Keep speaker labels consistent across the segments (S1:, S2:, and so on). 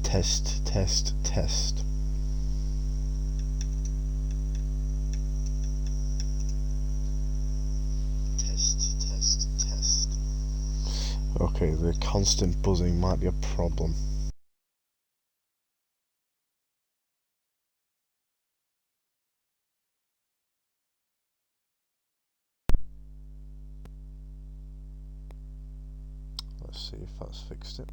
S1: Test, test, test. Test, test, test. Okay, the constant buzzing might be a problem. Let's see if that's fixed it.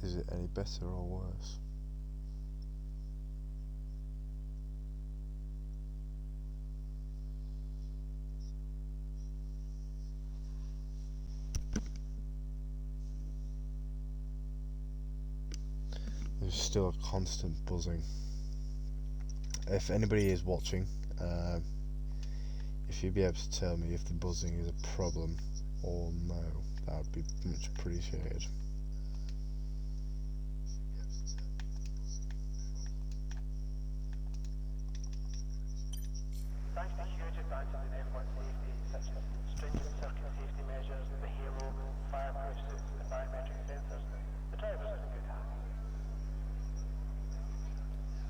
S1: Is it any better or worse? There's still a constant buzzing. If anybody is watching, if you'd be able to tell me if the buzzing is a problem or no, that would be much appreciated.
S2: Thanks to huge advances in F1 safety, such as stringent circuit safety measures, the halo, fireproof suits and biometric sensors, the drivers are in good hands.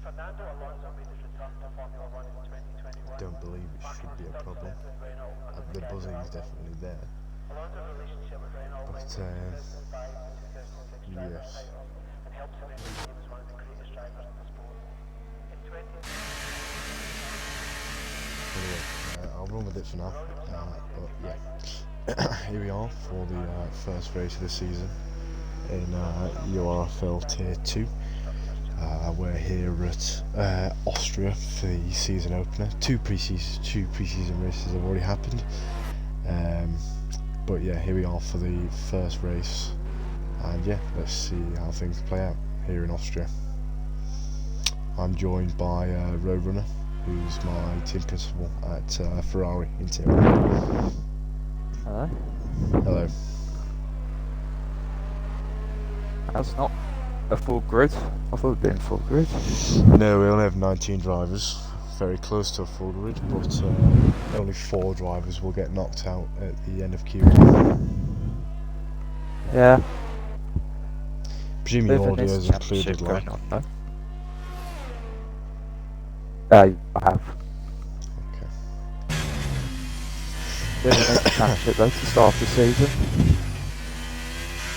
S2: Fernando Alonso made his return to Formula 1 in 2021.
S1: I don't believe it should be a problem. The buzzing is definitely there.
S2: Alonso's relationship with Renault
S1: But,
S2: went from 2005 to 2006 driver
S1: yes.
S2: title and helped him enter the game as one of the greatest drivers in the sport. In 20...
S1: Anyway, I'll run with it for now. But yeah, here we are for the first race of the season in Urfl Tier 2. We're here at Austria for the season opener. Two pre-season races have already happened. But yeah, here we are for the first race, and yeah, let's see how things play out here in Austria. I'm joined by Roadrunner, who's my team principal at Ferrari in Tier 1.
S3: Hello.
S1: Hello.
S3: That's not a full grid. I thought it'd been full grid.
S1: No, we only have 19 drivers, very close to a full grid, but only 4 drivers will get knocked out at the end of Q1.
S3: Yeah.
S1: Presume your audio is included, like.
S3: I have.
S1: Okay.
S3: There's a next championship though to start the season.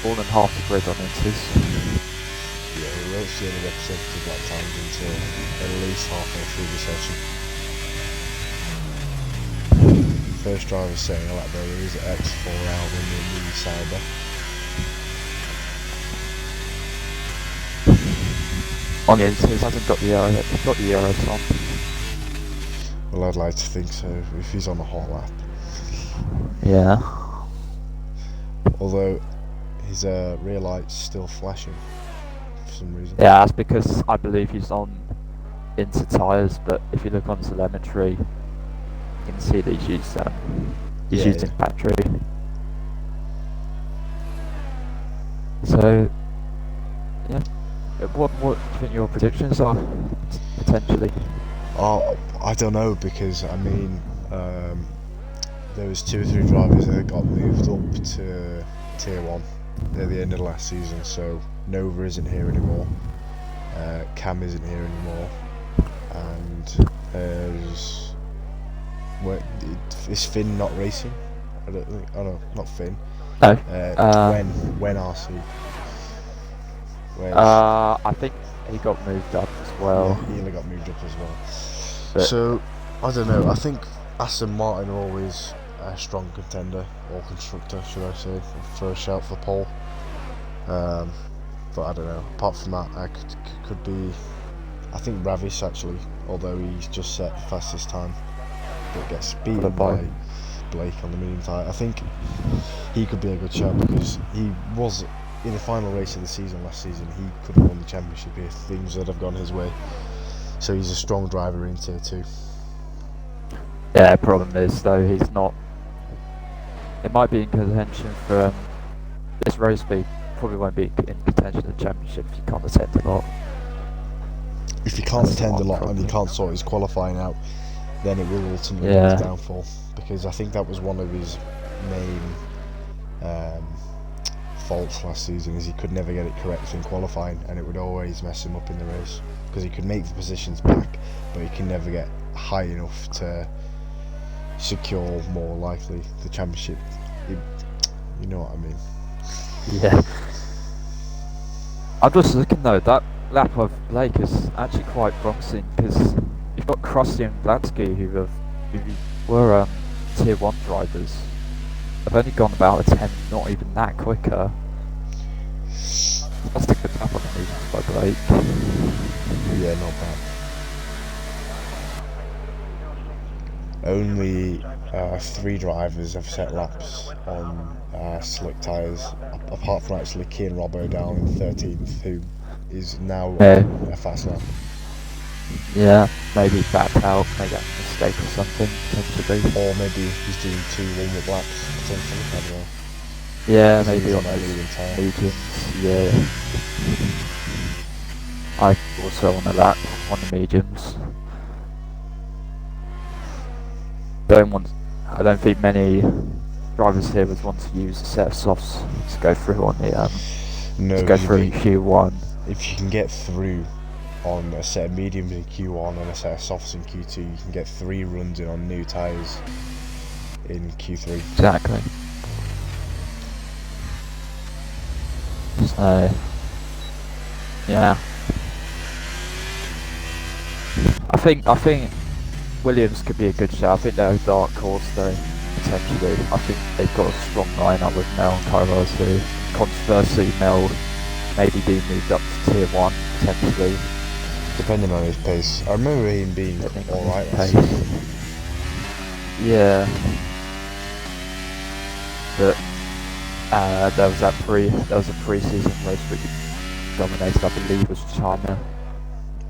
S3: More than half the grid on inches.
S1: Yeah, we won't see any representative lap times until at least halfway through the session. First driver saying a lap there is X4 out in the new Sauber.
S3: On the inches, hasn't got the Euro, got the Euro on.
S1: Well, I'd like to think so, if he's on a hot lap.
S3: Yeah.
S1: Although, his rear light's still flashing for some reason.
S3: Yeah, that's because I believe he's on Inter tyres, but if you look on telemetry, you can see that he's using battery. So, yeah. What do you think your predictions are, potentially?
S1: Oh, I don't know, because I mean, there was 2 or 3 drivers that got moved up to Tier 1 at the end of last season, so Nova isn't here anymore, Cam isn't here anymore, and is Finn not racing? I don't think, oh no, not Finn.
S3: No.
S1: When RC?
S3: I think he got moved up as well.
S1: Yeah, he only got moved up as well.
S3: But
S1: so, I don't know, I think Aston Martin are always a strong contender, or constructor should I say, for a shout for pole. But I don't know, apart from that, I could be, I think Ravis actually, although he's just set the fastest time, but gets beaten by Blake on the medium tyre. I think he could be a good shout, because he was in the final race of the season last season. He could have won the championship if things would have gone his way. So he's a strong driver in Tier 2.
S3: yeah, the problem is though he's not. It might be in contention for this race, but he probably won't be in contention for the championship if you can't attend a lot.
S1: If you can't
S3: That's
S1: attend a
S3: one
S1: lot and you
S3: problem.
S1: can't sort his qualifying out, then it will ultimately be
S3: Yeah.
S1: his downfall, because I think that was one of his main faults last season, is he could never get it correct in qualifying, and it would always mess him up in the race, because he could make the positions back, but he can never get high enough to secure more likely the championship. You know what I mean?
S3: Yeah. I'm just looking though, that lap of Blake is actually quite promising, because you've got Krusty and Blatsky who were tier 1 drivers. They've only gone about a 10, not even that quicker. That's a good lap on the mediums by Blake.
S1: Yeah, not bad. Only 3 drivers have set laps on slick tyres, apart from actually Kean Robbo down in 13th, who is now on a fast lap.
S3: Yeah, maybe backed out, made a mistake or something, potentially.
S1: Or maybe he's doing 2 warm-up laps, potentially, I don't know.
S3: Yeah,
S1: Because
S3: maybe
S1: he's
S3: on
S1: that
S3: those
S1: medium tyre.
S3: mediums, yeah. I also on a lap on the mediums. I don't think many drivers here would want to use a set of softs to go through on the
S1: No,
S3: to go through Q1.
S1: If you can get through on a set of mediums in Q1 and a set of softs in Q2, you can get 3 runs in on new tyres in Q3.
S3: Exactly. So, yeah. I think Williams could be a good shout. I think they're a dark horse though, potentially. I think they've got a strong lineup with Mel and Kairos, who controversially Mel maybe being moved up to tier 1 potentially.
S1: Depending on his pace. I remember him being alright last
S3: pace.
S1: season.
S3: Yeah. But there was a pre-season race which dominated, I believe, was China,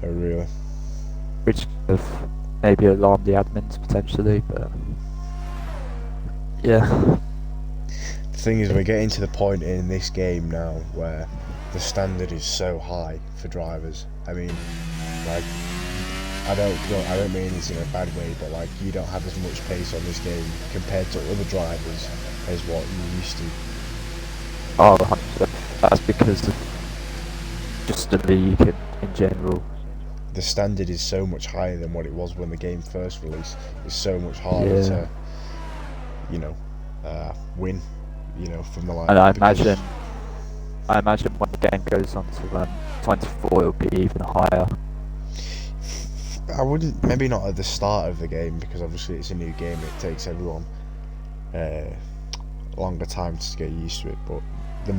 S1: Oh, really?
S3: which could have maybe alarmed the admins potentially, but yeah.
S1: The thing is, we're getting to the point in this game now where the standard is so high for drivers. I mean, like, I don't mean this in a bad way, but like, you don't have as much pace on this game compared to other drivers as what you used to.
S3: Oh, 100%. That's because of just the league in general.
S1: The standard is so much higher than what it was when the game first released. It's so much harder to, win, from the line.
S3: And I imagine when the game goes on to 24, it'll be even higher.
S1: I wouldn't, maybe not at the start of the game, because obviously it's a new game. It takes everyone longer time to get used to it. But the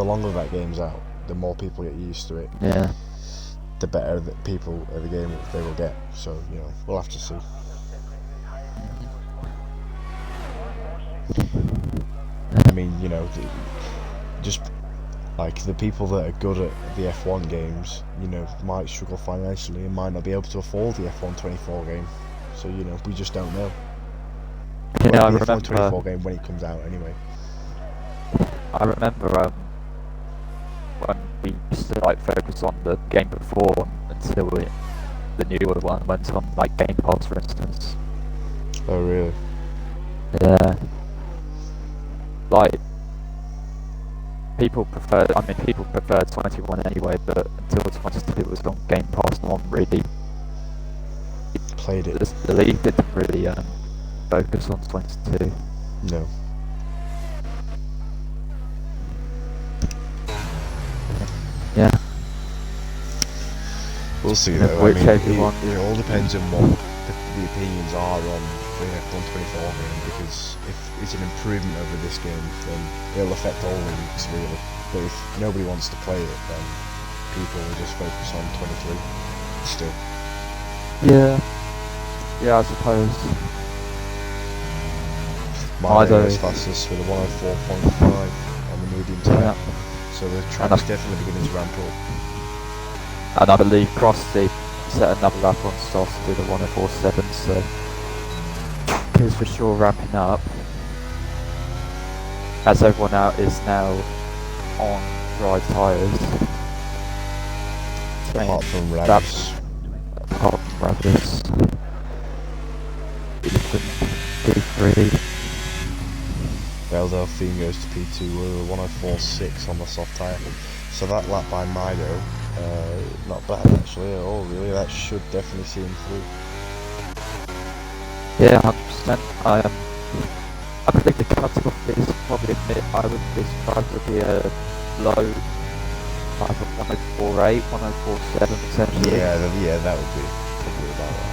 S1: longer that game's out, the more people get used to it.
S3: Yeah.
S1: The better that people at the game they will get. So we'll have to see. I mean, just like the people that are good at the F1 games, might struggle financially and might not be able to afford the F1 24 game. So we just don't know.
S3: Yeah,
S1: well,
S3: I
S1: the
S3: remember.
S1: F1 24 game when it comes out, anyway.
S3: I remember when we used to focus on the game before until the newer one went on Game Pass, for instance.
S1: Oh, really?
S3: Yeah. People prefer 21 anyway, but until 22 was on Game Pass, no one really
S1: played it.
S3: The league didn't really focus on 22.
S1: No.
S3: Yeah.
S1: We'll see though.
S3: Which
S1: it all depends on what the opinions are on the F1 24 game, because if it's an improvement over this game, then it'll affect all leagues really. But if nobody wants to play it, then people will just focus on 23 still.
S3: Yeah. Yeah, I suppose.
S1: Mine is fastest with a 104.5 on the medium tyre. Yeah. So the track's definitely beginning to ramp up.
S3: And I believe Frosty set another lap on soft with a 104.7, so he's for sure ramping up. As everyone out is now on dry tyres.
S1: Apart from Ravis.
S3: P3.
S1: Well, Delphine goes to P2, we were 104.6 on the soft tyre. So that lap by Mido, not bad actually at all really, that should definitely see him through.
S3: Yeah, 100%. I believe the cut-off is probably a bit, I wouldn't be surprised to be a low, like a 104.8, 104.7 potentially.
S1: Yeah, that would be probably about right.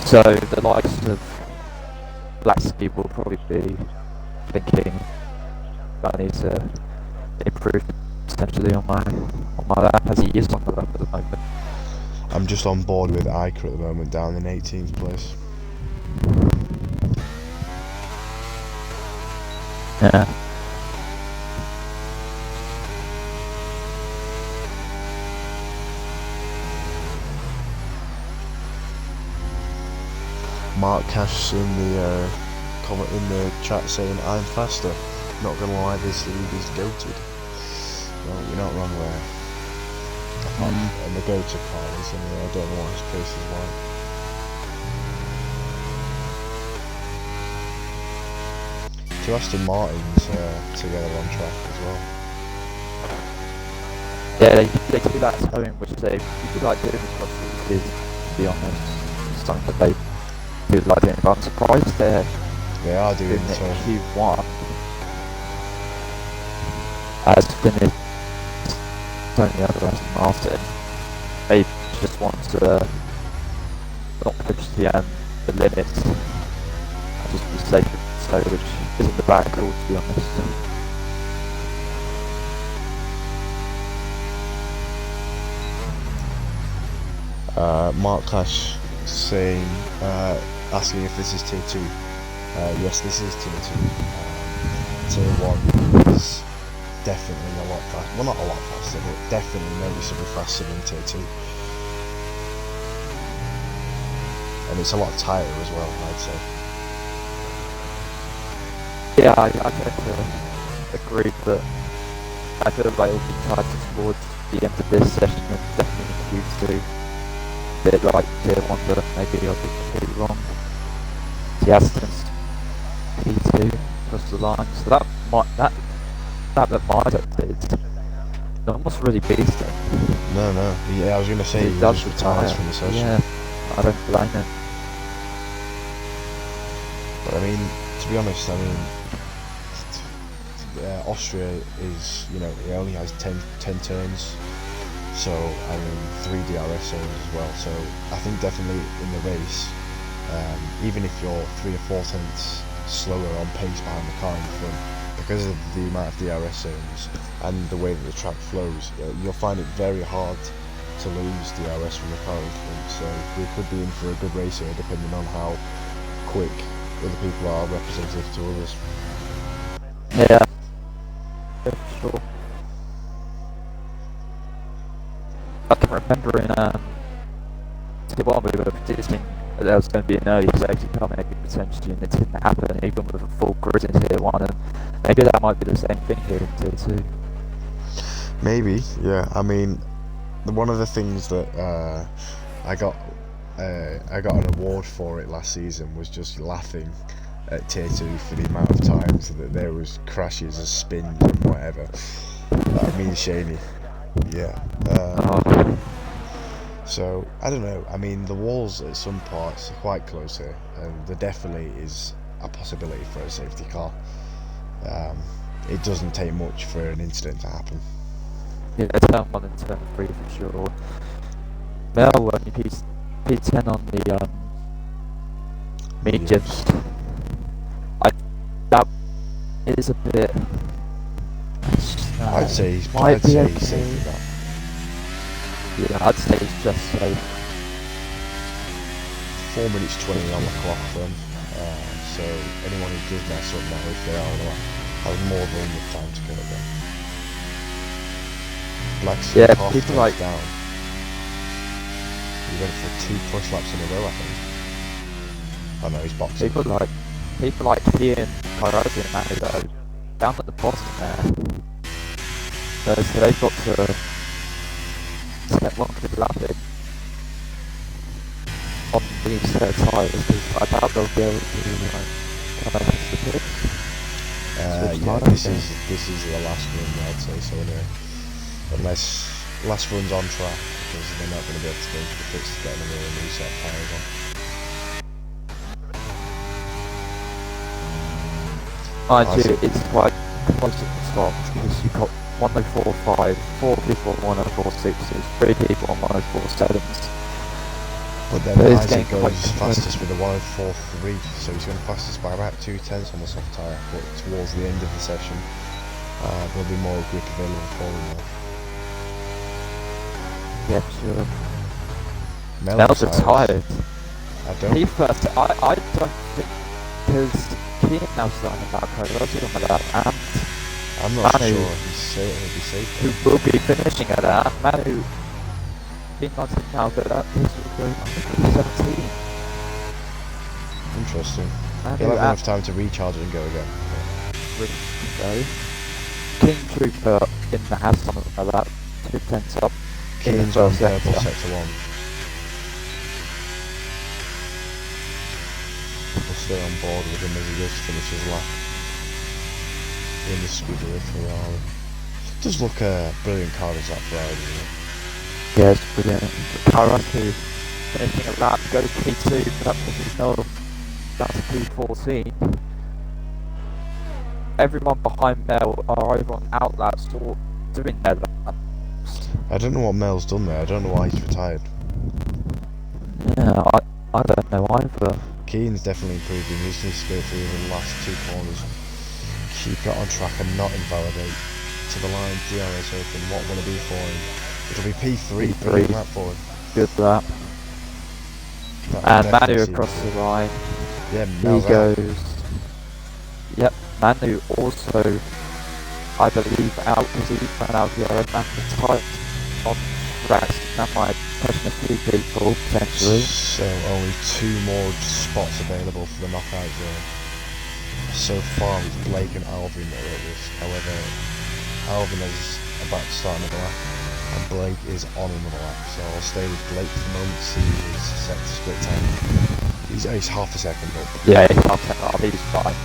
S3: So the likes of Lasky will probably be thinking I need to improve potentially on my lap as he is on the lap at the moment.
S1: I'm just on board with Iker at the moment, down in 18th place.
S3: Yeah.
S1: Mark Cash in the comment in the chat saying I'm faster. Not gonna lie, this league is goated. Well, you're not wrong there. And the go-to car is anyway. I don't know what his pace is like. Two Aston Martins together on track as well.
S3: Yeah, they do that at home, which they usually like doing across the season, to be honest. It's something that they do like doing, but I'm surprised
S1: They are doing
S3: it
S1: so.
S3: Q1 as finished only the other Aston Martin. They just want to not push the limits and just be safe, so which isn't the bad call, to be honest.
S1: Mark Cash saying, asking if this is tier 2. Yes, this is tier 2. Tier 1 is definitely a lot faster. Well, not a lot faster, but definitely noticeably faster than tier 2. And it's a lot tighter as well, I'd say.
S3: Yeah, I tend to agree that I feel like it'll be tighter towards the end of this session and definitely in Q2. A bit like tier 1, but maybe I'll be completely wrong. The Aston's P2 across the line, so that Mido did, it almost really beats him.
S1: No, yeah, I was going to say he
S3: does
S1: just retires from the session.
S3: Yeah, I don't blame him.
S1: But I mean, to be honest, I mean, Austria is, you know, it only has 10 turns, so I mean 3 DRS zones as well. So I think definitely in the race, even if you're 3 or 4 tenths slower on pace behind the car in front, because of the amount of DRS zones and the way that the track flows, you'll find it very hard to lose DRS from the car in front. So we could be in for a good race here, depending on how quick other people are representative to others.
S3: Yeah, for sure. I can remember in T1 we were predicting that there was going to be an early safety car maybe potentially, and it didn't happen even with a full grid in tier 1, and maybe that might be the same thing here in tier 2.
S1: Maybe, yeah. I mean, one of the things that I got an award for it last season was just laughing at tier 2 for the amount of times that there was crashes and spins and whatever. Me and Shaney, yeah. So I don't know. I mean, the walls at some parts are quite close here, and there definitely is a possibility for a safety car. It doesn't take much for an incident to happen.
S3: Yeah, turn 1 and turn 3 for sure. Mel, P10 on the mediums. That is a bit.
S1: I'd say he's
S3: okay.
S1: safe with that.
S3: Yeah, I'd say it's just safe.
S1: 4 minutes 20 on the clock then. So anyone who does mess up now, if they are, has more than enough time to get it done. Black's
S3: people like
S1: down. He went for 2 push laps in a row, I think. Oh no, he's boxing.
S3: People like Ian, Kairosi and Manu though, down at the bottom there. So they've got to step 1 good lap in. on these set of tyres, because I doubt they'll be able to come back into the pits. Switch
S1: Yeah,
S3: tyres,
S1: this is the last run, I'd say so anyway. Unless last run's on track, because they're not going to be able to go into the pits to get another new set of tyres on.
S3: Mind you, it's quite close at the top, because you've got 1045, 4 people on 1046s, 3 people on 1047s.
S1: But then
S3: But it's
S1: Isaac
S3: getting quite
S1: goes
S3: close.
S1: fastest with a 1:43, so he's going fastest by about 2 tenths on the soft tyre. But towards the end of the session, there'll be more grip available for him now.
S3: Yeah, sure.
S1: Mel's
S3: Mel's retired.
S1: I don't.
S3: He first, I don't think, because Keane now starting about Carlos on that, and
S1: I'm not
S3: Manu,
S1: sure he'll be safe.
S3: who will be finishing at that, Manu, being on to now, but that is going on 17.
S1: Interesting.
S3: Manu
S1: He'll have
S3: at
S1: enough time to recharge it and go again.
S3: ready to go. King Trooper in the house on like that, 2 tenths up. in the
S1: Keane's on
S3: first
S1: purple
S3: sector.
S1: sector 1. We'll stay on board with him as he goes to finish his lap in the scooter Urfl. Does look a brilliant car as that Ferrari, doesn't it?
S3: Yeah, it's brilliant. Karasu finishing a lap, goes P2, but that's P14. Everyone behind Mel are over on outlaps or doing their laps.
S1: I don't know what Mel's done there. I don't know why he's retired.
S3: Yeah, I don't know either.
S1: Keane's definitely improving. He just needs to go through the last 2 corners, keep it on track and not invalidate. To the line, DRS open. What will it be for him? It'll be P3. Brilliant lap for him.
S3: Good lap. And Manu across the line.
S1: Yeah,
S3: He
S1: Mel's
S3: goes.
S1: out.
S3: Yep, Manu also, I believe, out because he ran out the other and the tyres on tracks. That might question a few people potentially.
S1: So only 2 more spots available for the knockout zone. So far it's Blake and Alvin that are at risk. However, Alvin is about to start another lap and Blake is on another lap. So I'll stay with Blake for the moment, see his set to split time. He's half a second up.
S3: Yeah, he's half second up, he's fine.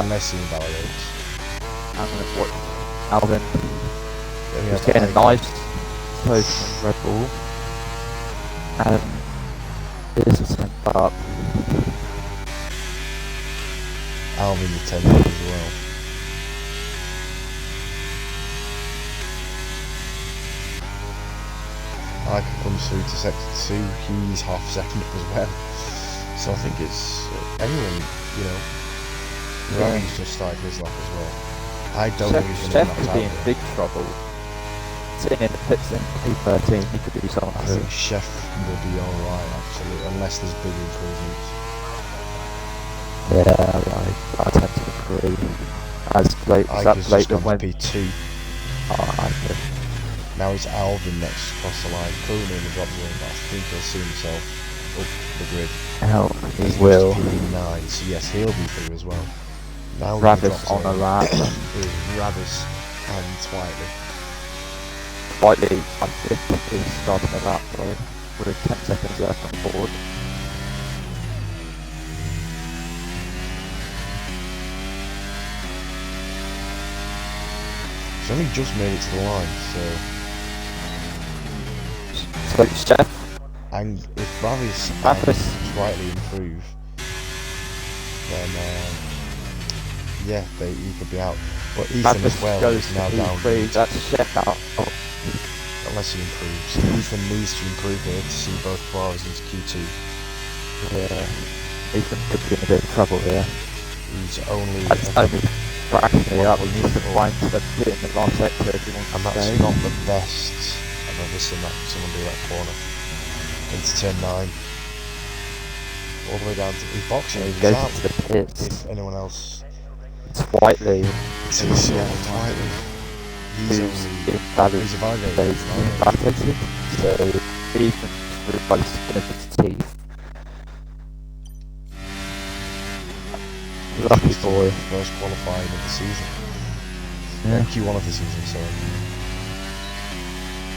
S1: Unless he invalidates.
S3: I'm going to watch Alvin.
S1: Then we
S3: He's
S1: have
S3: getting a
S1: Ike.
S3: nice close from Red Bull. And this is him up.
S1: Alvin the 10th as well. Ike comes through to sector 2, he's half a second up as well. So I think it's anyone, you know. Ryan's just started his lap as well. I don't know who's going to
S3: Chef
S1: be
S3: could
S1: knocked
S3: be
S1: out
S3: in
S1: there.
S3: big trouble. Sitting in the pits in P13, he could do something.
S1: I think Chef will be alright actually, unless there's big improvements.
S3: Yeah, I tend to agree. As Blake,
S1: Ike
S3: that
S1: has
S3: Blake
S1: just gone
S3: that
S1: to
S3: went.
S1: P2. Now it's Alvin next across the line, currently in the drop zone, but I think he'll see himself up the grid.
S3: Hell,
S1: He
S3: he will.
S1: P9, so yes, he'll be through as well. Now
S3: Ravis on a lap.
S1: is Ravis and Twitely.
S3: Slightly, I think he's starting a lap though, with 10 seconds left on the board.
S1: He's only just made it to the line,
S3: So Chef,
S1: and if Ravis and
S3: Ravis.
S1: Twitely improve, then yeah, he could be out. But Ethan as well
S3: goes
S1: is now
S3: to
S1: down.
S3: P3, that's Chef out. Oh,
S1: Unless he improves. Ethan needs to improve here to see both Ferraris into Q2.
S3: yeah. Ethan could be in a bit of trouble here.
S1: He's only...
S3: That's only cracking me up. He needs to find the pit in the last sector if he wants
S1: and
S3: to
S1: that's
S3: stay.
S1: not the best I've ever seen someone do that corner. Into turn 9. All the way down to... He's boxing.
S3: He
S1: He's
S3: goes
S1: out.
S3: into the pits.
S1: If anyone else...
S3: Slightly.
S1: It's so Twitely. He's
S3: Who's
S1: only...
S3: invalidated.
S1: He's invalidated.
S3: He's invalidated. So Ethan's replaced Benefit's teeth. Lucky boy.
S1: First qualifying of the season.
S3: Yeah.
S1: Q1 of the season, sorry.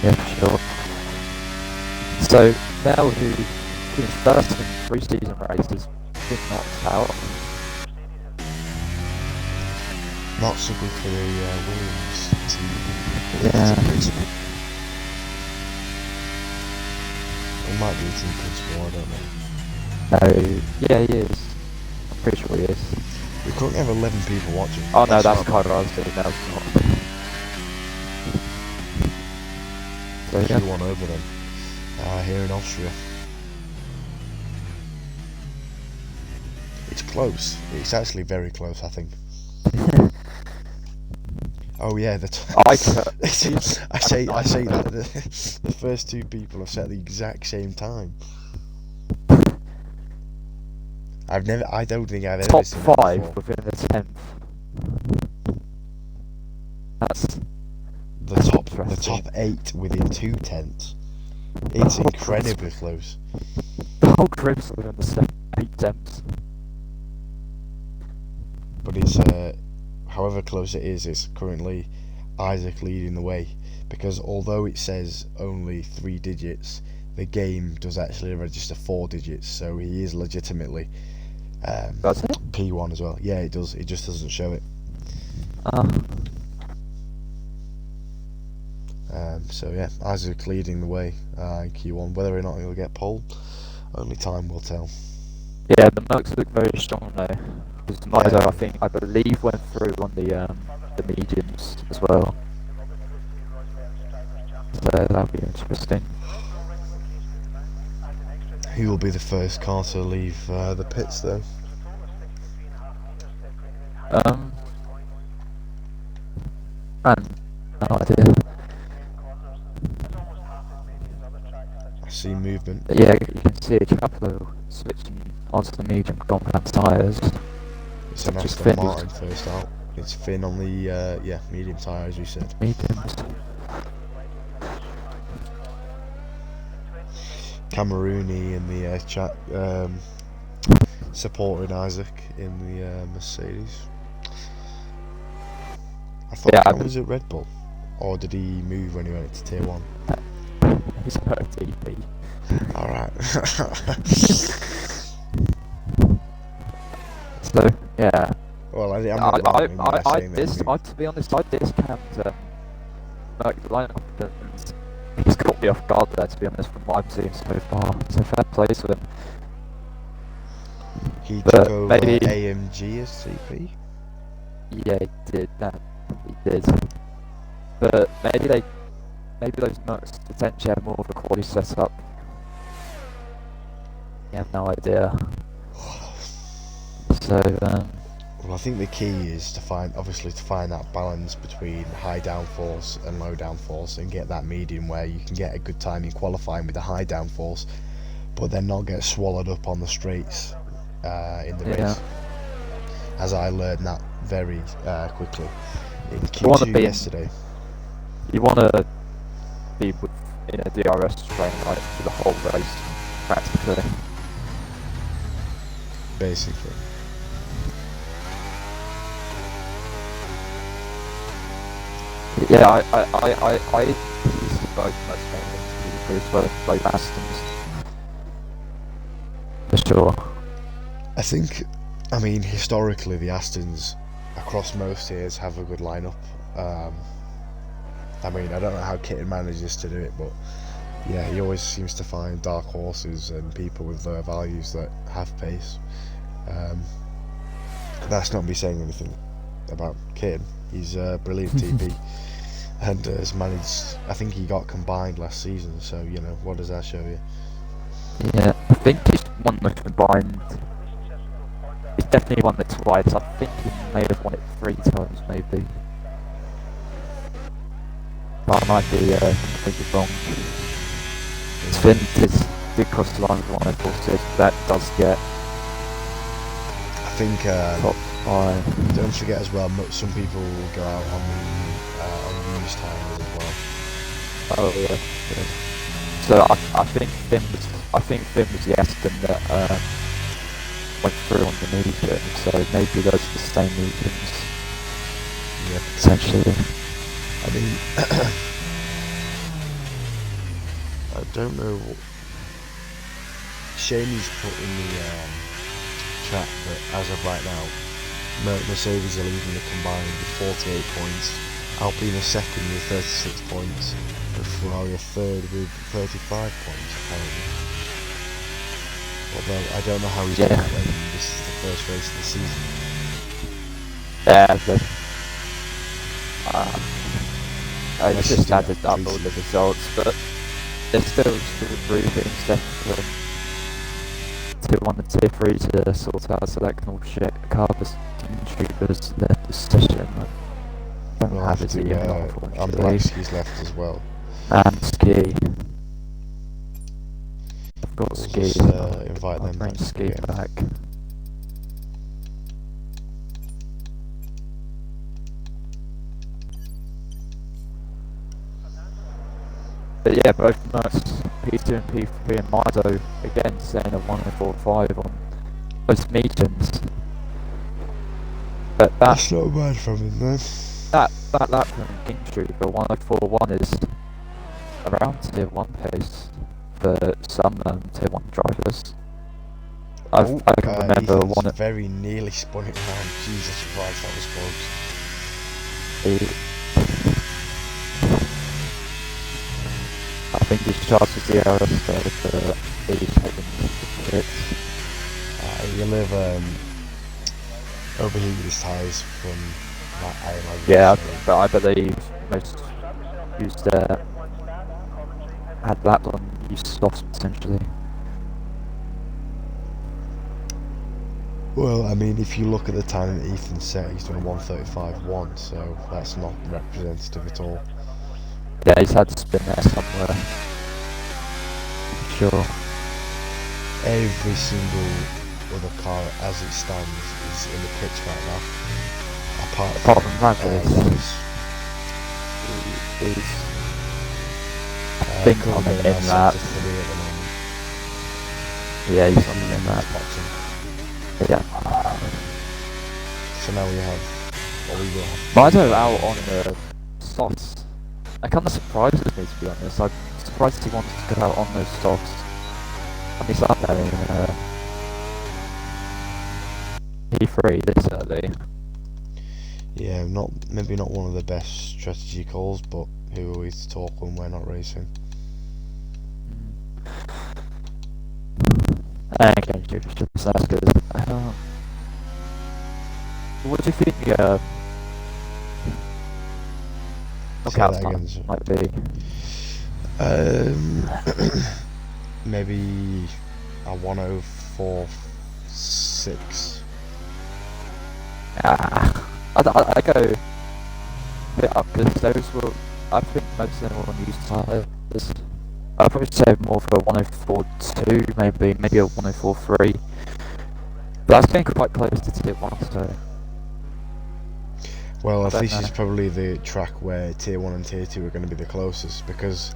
S3: Yeah, sure. So Mel, who his first in 3 season races, been knocked out.
S1: Not so good for the Williams team.
S3: Yeah.
S1: Team principal. It might be a team principal, I don't know.
S3: No, yeah, he is. I'm pretty sure he is.
S1: We currently have 11 people watching.
S3: Oh no, that's
S1: not
S3: Kyle
S1: bad.
S3: Rossi, no it's not. So yeah.
S1: Q1 over them. Here in Austria. It's close. It's actually very close, I think. Oh yeah, I say that the first 2 people have set at the exact same time. I don't think I've ever
S3: Top
S1: seen that
S3: 5
S1: before.
S3: within the 10th. That's
S1: The top 8 within 2 tenths. It's incredibly close.
S3: The whole group's within the 8 tenths.
S1: But it's however close it is, it's currently Isaac leading the way, because although it says only 3 digits, the game does actually register 4 digits, so he is legitimately
S3: Does it?
S1: P1 as well. Yeah, it does. It just doesn't show it. So yeah, Isaac leading the way in Q1. Whether or not he'll get pole, only time will tell.
S3: Yeah, the Mercs look very strong though. Because Mizo, I believe, went through on the mediums as well. So that'll be interesting.
S1: Who will be the first car to leave the pits though?
S3: And no idea.
S1: I see movement.
S3: Yeah, you can see a couple switching onto the medium compound tyres.
S1: It's an
S3: Just
S1: Aston
S3: Finn
S1: Martin first out. It's Finn on the medium tyre, as we said.
S3: mediums.
S1: Camerooni in the chat supporting Isaac in the Mercedes. I thought he was at Red Bull, or did he move when he went to Tier 1?
S3: He's a TP.
S1: Alright.
S3: So yeah.
S1: Well, I'm not wrong in saying that.
S3: To be honest, I discount Merc lineup, and he's caught me off guard there. To be honest, from what I've seen so far, so fair play to him.
S1: He
S3: But
S1: took over
S3: maybe-
S1: AMG as CP.
S3: Yeah, he did. He did. But maybe those Mercs potentially have more of a quality setup. You have no idea. So
S1: Well, I think the key is to find that balance between high downforce and low downforce, and get that medium where you can get a good time in qualifying with the high downforce, but then not get swallowed up on the straights in the race. As I learned that very quickly in Q2 yesterday.
S3: You want to be in a DRS train like for the whole race, practically.
S1: Basically.
S3: Yeah, I use both most mainly for both Astons. For sure.
S1: I think, historically the Astons across most years have a good lineup. I don't know how Kitten manages to do it, but yeah, he always seems to find dark horses and people with lower values that have pace. That's not me saying anything about Kitten. He's a brilliant TP and has managed. I think he got combined last season, so what does that show you?
S3: Yeah, I think he's won the combined. He's definitely won it twice. I think he may have won it 3 times, maybe. But I might be completely wrong. Finn did cross the line with one of courses. That does get.
S1: I think
S3: top 5.
S1: Don't forget as well. Some people will go out on the used tires as well.
S3: Oh yeah. So I think Finn was the Aston that went through on the medium. So maybe those are the same mediums.
S1: Yeah,
S3: essentially.
S1: I don't know. Shaney's put in the chat that as of right now, Mercedes are leading the combined with 48 points, Alpine are second with 36 points, and Ferrari are third with 35 points apparently. Although I don't know how he's doing it when this is the first race of the season.
S3: Yeah, but I just added up all the results, but they're still improving, definitely. Tier 1 and Tier 3 to sort out so that can all check cars and tubers their position. Don't have it even,
S1: and
S3: unfortunately.
S1: Blacksky's left as well.
S3: And Ski. I've got
S1: We'll
S3: Ski.
S1: just invite
S3: I'll
S1: them
S3: bring
S1: back
S3: Ski
S1: again.
S3: back. But yeah, both Mercs, P2 and P3 and Mido again saying a 1.45 on those mediums. But
S1: That's not bad from him then.
S3: that lap from King Street, but 1.41 is around Tier 1 pace for some Tier 1 drivers. I can remember
S1: Ethan's
S3: one of
S1: very nearly spun it round. Jesus Christ, that was close.
S3: I think he's charged with the error, so he's taking the hits.
S1: He'll have overheated his tyres from that, I imagine.
S3: Yeah,
S1: so.
S3: but I believe most used had lapped on used softs potentially.
S1: Well, I mean, if you look at the time that Ethan set, he's done a 1:35.1, so that's not representative at all.
S3: Yeah, he's had to spin there somewhere. Sure.
S1: Every single other car, as it stands, is in the pits right now. Apart
S3: from Ravis. He's I think on the in lap. Yeah, he's on the in lap. Yeah.
S1: So now we have, or we will have.
S3: Mido out on the softs. That kind of surprises me, to be honest. I'm surprised he wanted to go out on those softs. And he's up there in P3 this early.
S1: Yeah, maybe not one of the best strategy calls, but who are we to talk when we're not racing?
S3: Okay, just ask us. What do you think knockout time might be?
S1: Maybe a 1:04.6.
S3: I go a bit up because those will. I think most of them will use tyres. I'd probably say more for a 1:04.2, maybe a 1:04.3. But that's getting quite close to Tier 1, so.
S1: Well, this is probably the track where Tier 1 and Tier 2 are going to be the closest, because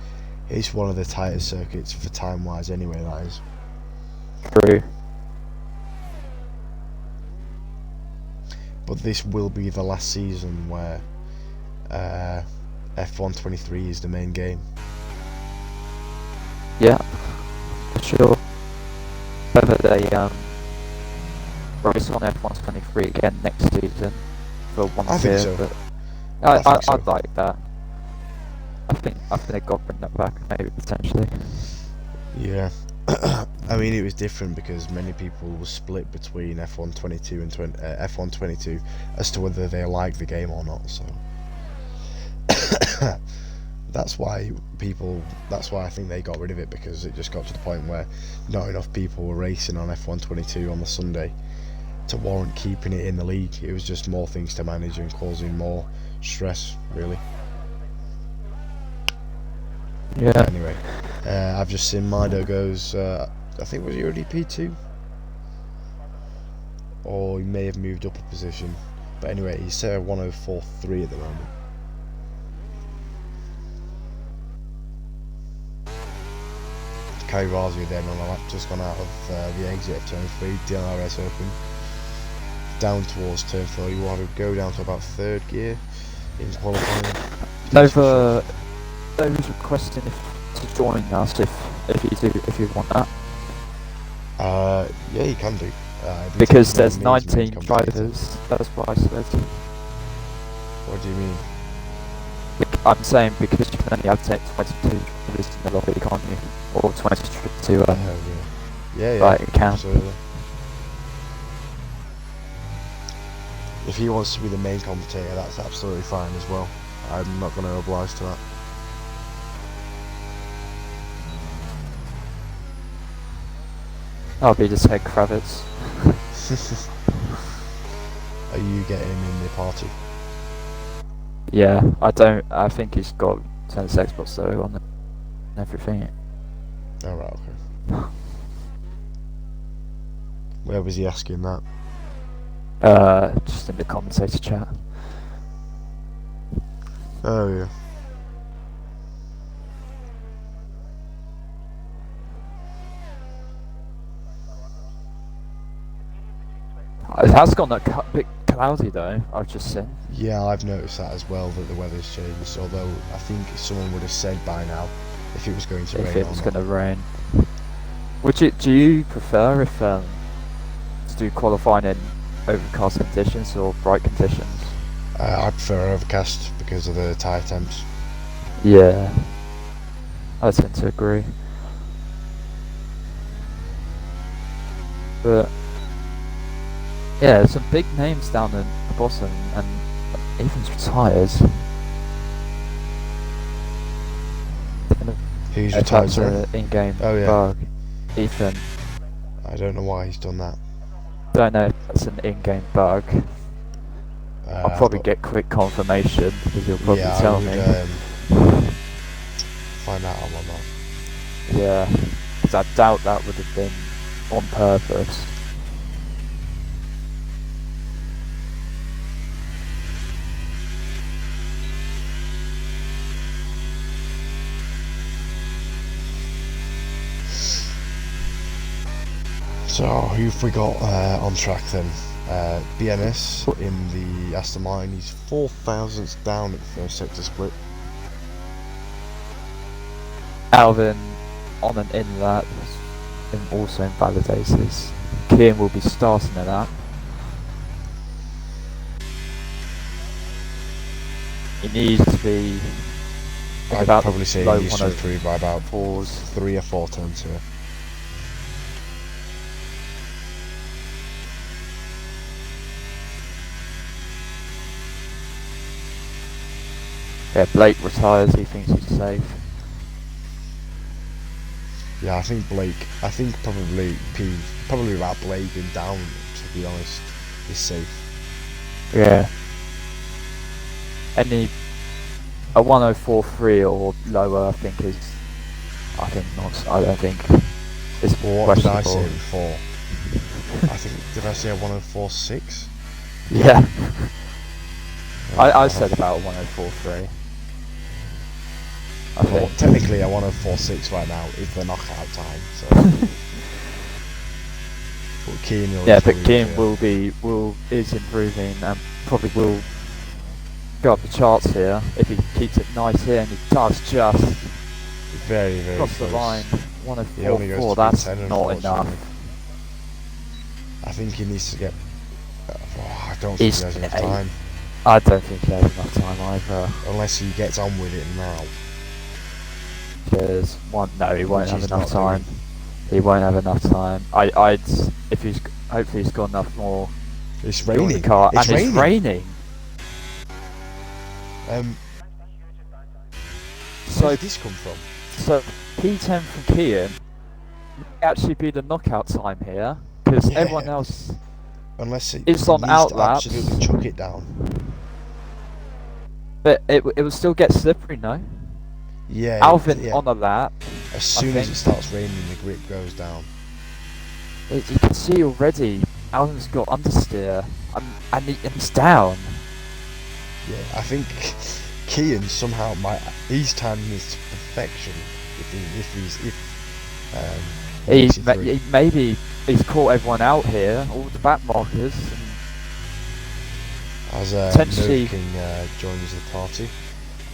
S1: it's one of the tightest circuits for time-wise anyway, that is.
S3: True.
S1: But this will be the last season where F1 is the main game.
S3: Yeah, for sure. Whether they race on F1 23 again next season for one year,
S1: so.
S3: but I'd like that. I think they've got to bring that back, maybe potentially.
S1: Yeah. I mean, it was different because many people were split between F1 22 and F1 22 as to whether they like the game or not. So that's why I think they got rid of it, because it just got to the point where not enough people were racing on F1 22 on the Sunday to warrant keeping it in the league. It was just more things to manage and causing more stress, really.
S3: Yeah.
S1: Anyway, I've just seen Mido goes, I think, was he already P2? Or he may have moved up a position. But anyway, he's set 1:04.3 at the moment. Kai Razi then on a lap just gone out of the exit of turn 3, DLRS open. Down towards turn 4, you want to go down to about 3rd gear in qualifying.
S3: They've requesting to join us if you want that.
S1: Yeah, you can do. It'd be
S3: Because
S1: taking on
S3: there's
S1: me as main
S3: 19
S1: commentator.
S3: drivers. That's what I said.
S1: What do you mean?
S3: I'm saying because you can only have 22 drivers in the lobby, can't you? Or 22.
S1: Yeah,
S3: Right, it can.
S1: absolutely. If he wants to be the main commentator, that's absolutely fine as well. I'm not going to oblige to that.
S3: I'll be the Ted Kravitz.
S1: Are you getting in the party?
S3: Yeah, I think he's got tennis Xbox though on everything.
S1: Oh, right, okay. Where was he asking that?
S3: Just in the commentator chat.
S1: Oh, yeah.
S3: It has gone a bit cloudy though, I've just seen.
S1: Yeah, I've noticed that as well, that the weather's changed, although I think someone would have said by now if it was going to rain
S3: If
S1: or
S3: it was
S1: not.
S3: going to rain. Do you prefer if to do qualifying in overcast conditions or bright conditions?
S1: I prefer overcast because of the tyre temps.
S3: Yeah, I tend to agree. But yeah, there's some big names down at the bottom, and Ethan's retired.
S1: Who's
S3: If
S1: retired,
S3: that's
S1: sorry?
S3: an in-game
S1: Oh, yeah.
S3: bug. Ethan,
S1: I don't know why he's done that.
S3: don't know if that's an in-game bug. I'll
S1: I've
S3: probably
S1: got-
S3: get quick confirmation because you'll probably
S1: yeah,
S3: tell
S1: I would,
S3: me.
S1: find out on that.
S3: Yeah, because I doubt that would have been on purpose.
S1: So, who've we got on track then? BNS in the Aston Martin, he's 4 thousandths down at the first sector split.
S3: Alvin on and in that also invalidated. Kian will be starting at that. He needs to be.
S1: I'd
S3: about
S1: probably say
S3: low
S1: he needs to improve by about
S3: 4s.
S1: 3 or 4 turns here.
S3: Yeah, Blake retires. He thinks he's safe.
S1: Yeah, I think probably without Blake and down, to be honest, is safe.
S3: Yeah. A 104.3 or lower, I think not. I don't think it's
S1: Well, what did I
S3: questionable.
S1: say before? I think, did I say a 104.6?
S3: Yeah. I said about 104.3. I
S1: Well,
S3: think.
S1: technically a 104.6 right now is the knockout time, so. But Keane will
S3: Yeah, but
S1: improve,
S3: Keane is improving and probably will go up the charts here if he keeps it nice here, and he does just
S1: very, very
S3: cross the
S1: close.
S3: line.
S1: He only goes
S3: 104.4,
S1: to
S3: that's
S1: 10,
S3: not
S1: unfortunately.
S3: enough.
S1: I think he needs to get. I don't think he has enough time.
S3: I don't think he has enough time either.
S1: Unless he gets on with it now.
S3: Because he won't
S1: Which
S3: have
S1: he's
S3: enough
S1: not
S3: time.
S1: doing.
S3: He won't have enough time. Hopefully he's got enough more.
S1: It's
S3: fuel in the
S1: raining.
S3: car,
S1: It's
S3: and
S1: raining.
S3: it's raining.
S1: Where did this come from?
S3: So P10 from Kian may actually be the knockout time here, because
S1: Yeah.
S3: everyone else.
S1: Unless it
S3: It's on
S1: needs
S3: out
S1: to
S3: laps.
S1: absolutely chuck it down.
S3: But it will still get slippery, no?
S1: Yeah.
S3: Alvin
S1: yeah.
S3: on a lap.
S1: As soon as
S3: think.
S1: it starts raining, the grip goes down.
S3: You can see already, Alvin's got understeer, and he's down.
S1: Yeah, I think Kian somehow he's timing this to perfection.
S3: Maybe he's caught everyone out here, all the back markers.
S1: As
S3: Potentially-
S1: Noah King joins the party,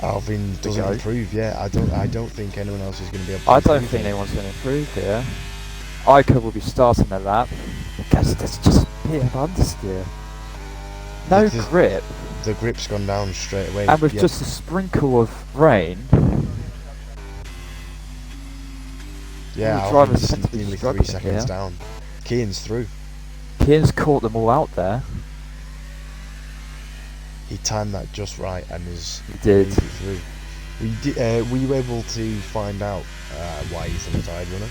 S1: Alvin
S3: The
S1: doesn't
S3: goat.
S1: improve. Yeah, I don't think anyone else is going to be able to.
S3: I don't
S1: improve
S3: think
S1: him.
S3: anyone's going to improve here. Iker will be starting a lap because there's just a bit of understeer. No
S1: It is-
S3: grip,
S1: The grip's gone down straight away.
S3: and with
S1: yeah.
S3: just a sprinkle of rain,
S1: Yeah,
S3: all the drivers
S1: Alvin's
S3: tend to be
S1: nearly 3
S3: struggling
S1: seconds
S3: here.
S1: down. Keane's through.
S3: Kian's caught them all out there.
S1: He timed that just right and is
S3: He did.
S1: made it through. Were you able to find out why he's a retired runner?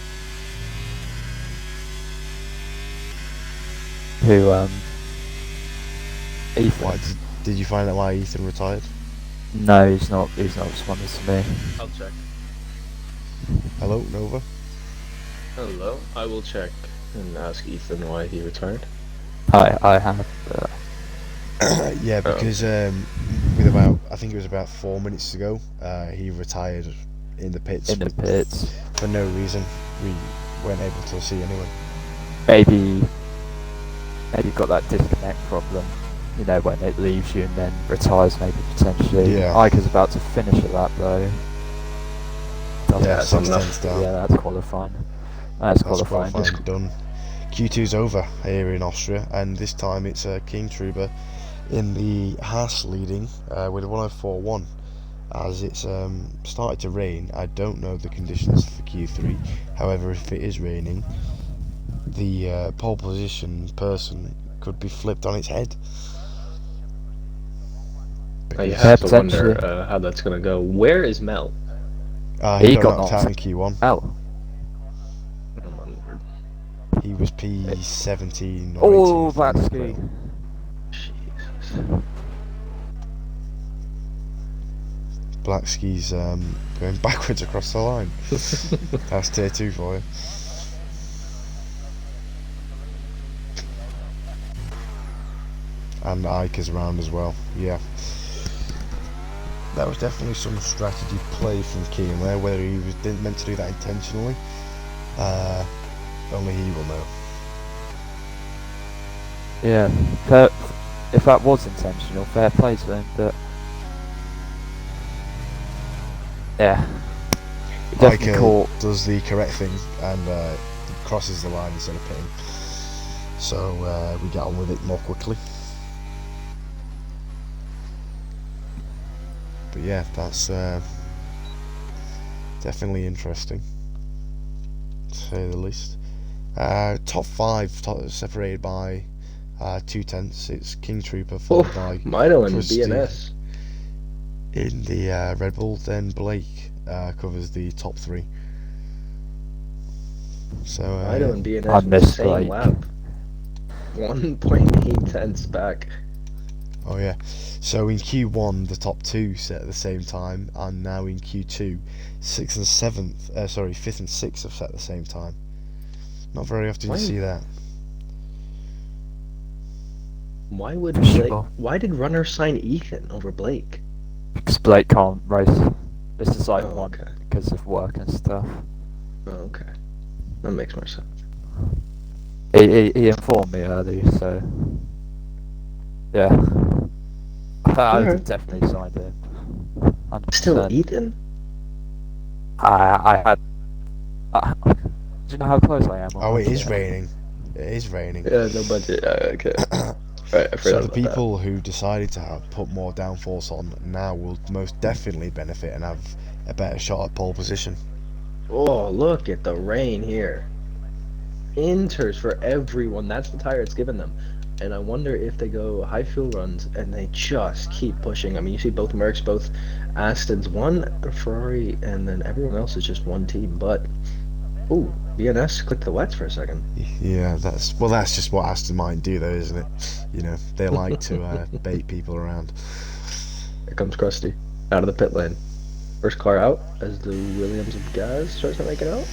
S3: Who, Ethan?
S1: Why did you find out why Ethan retired?
S3: No, he's not responding to me.
S4: I'll check.
S1: Hello, Nova?
S4: Hello. I will check and ask Ethan why he retired.
S3: I have,
S1: Yeah, because with I think it was about 4 minutes to go, he retired in the pits.
S3: in the pits.
S1: For no reason. We weren't able to see anyone.
S3: Maybe got that disconnect problem, you know, when it leaves you and then retires maybe potentially.
S1: Yeah.
S3: Iker's about to finish a lap though.
S1: Yeah,
S4: that's
S1: 6
S4: enough.
S1: tenths down.
S3: Yeah, that's qualifying. That's
S1: That's
S3: qualifying.
S1: qualifying done. Q2's over here in Austria, and this time it's King Trooper in the Haas leading with a 104.1. As it's started to rain, I don't know the conditions for Q3. However, if it is raining, the pole position person could be flipped on its head.
S4: You
S1: Because,
S4: have to
S3: potentially.
S4: wonder how that's gonna go. Where is Mel?
S1: he
S3: He
S1: got
S3: got
S1: knocked out in Q1.
S3: Oh.
S1: He was P17 or 18.
S3: Oh,
S1: from the
S3: Vatsky.
S1: grill.
S4: Jesus.
S1: Blackski's going backwards across the line. That's tier 2 for you. And Ike's around as well. Yeah. That was definitely some strategy play from Keane there. Whether he didn't meant to do that intentionally, only he will know.
S3: Yeah. If that was intentional, fair play to him, but yeah. He definitely
S1: Ike
S3: caught.
S1: does the correct thing and crosses the line instead of pitting. So we get on with it more quickly. But yeah, that's definitely interesting, to say the least. Top 5 separated by 2 tenths. It's King Trooper followed by
S4: Mino and
S1: Krusty
S4: BNS.
S1: in the Red Bull. Then Blake covers the top 3. So
S4: Mino and BNS
S3: I
S4: with the
S3: missed
S4: same
S3: Blake.
S4: lap. 1.8 tenths back.
S1: Oh yeah. So in Q1 the top 2 set at the same time, and now in Q2 5th and 6th have set at the same time. Not very often you see that.
S4: Why would
S3: Sure.
S4: Blake, why did Runner sign Ethan over Blake?
S3: Because Blake can't race. This is like
S4: Oh,
S3: one
S4: okay.
S3: because of work and stuff.
S4: Oh, okay. That makes more sense.
S3: He informed me earlier, so yeah. I would have
S4: Alright.
S3: definitely signed him. 100%.
S4: Still Ethan?
S3: I had. Do you know how close I am? on
S1: Oh,
S3: my
S1: it is
S3: shit?
S1: raining. It is raining.
S4: Yeah, no budget. Okay. Right, I forgot
S1: So the
S4: about that.
S1: people who decided to put more downforce on now will most definitely benefit and have a better shot at pole position.
S4: Oh, look at the rain here. Inters for everyone. That's the tire it's given them. And I wonder if they go high fuel runs and they just keep pushing. I mean, you see both Mercs, both Astons, one Ferrari, and then everyone else is just one team. But, ooh, BNS clicked the wets for a second.
S1: Yeah, that's just what Aston Martin do, though, isn't it? You know, they like to bait people around.
S4: Here comes Krusty out of the pit lane. First car out as the Williams of Gaz starts to make it out.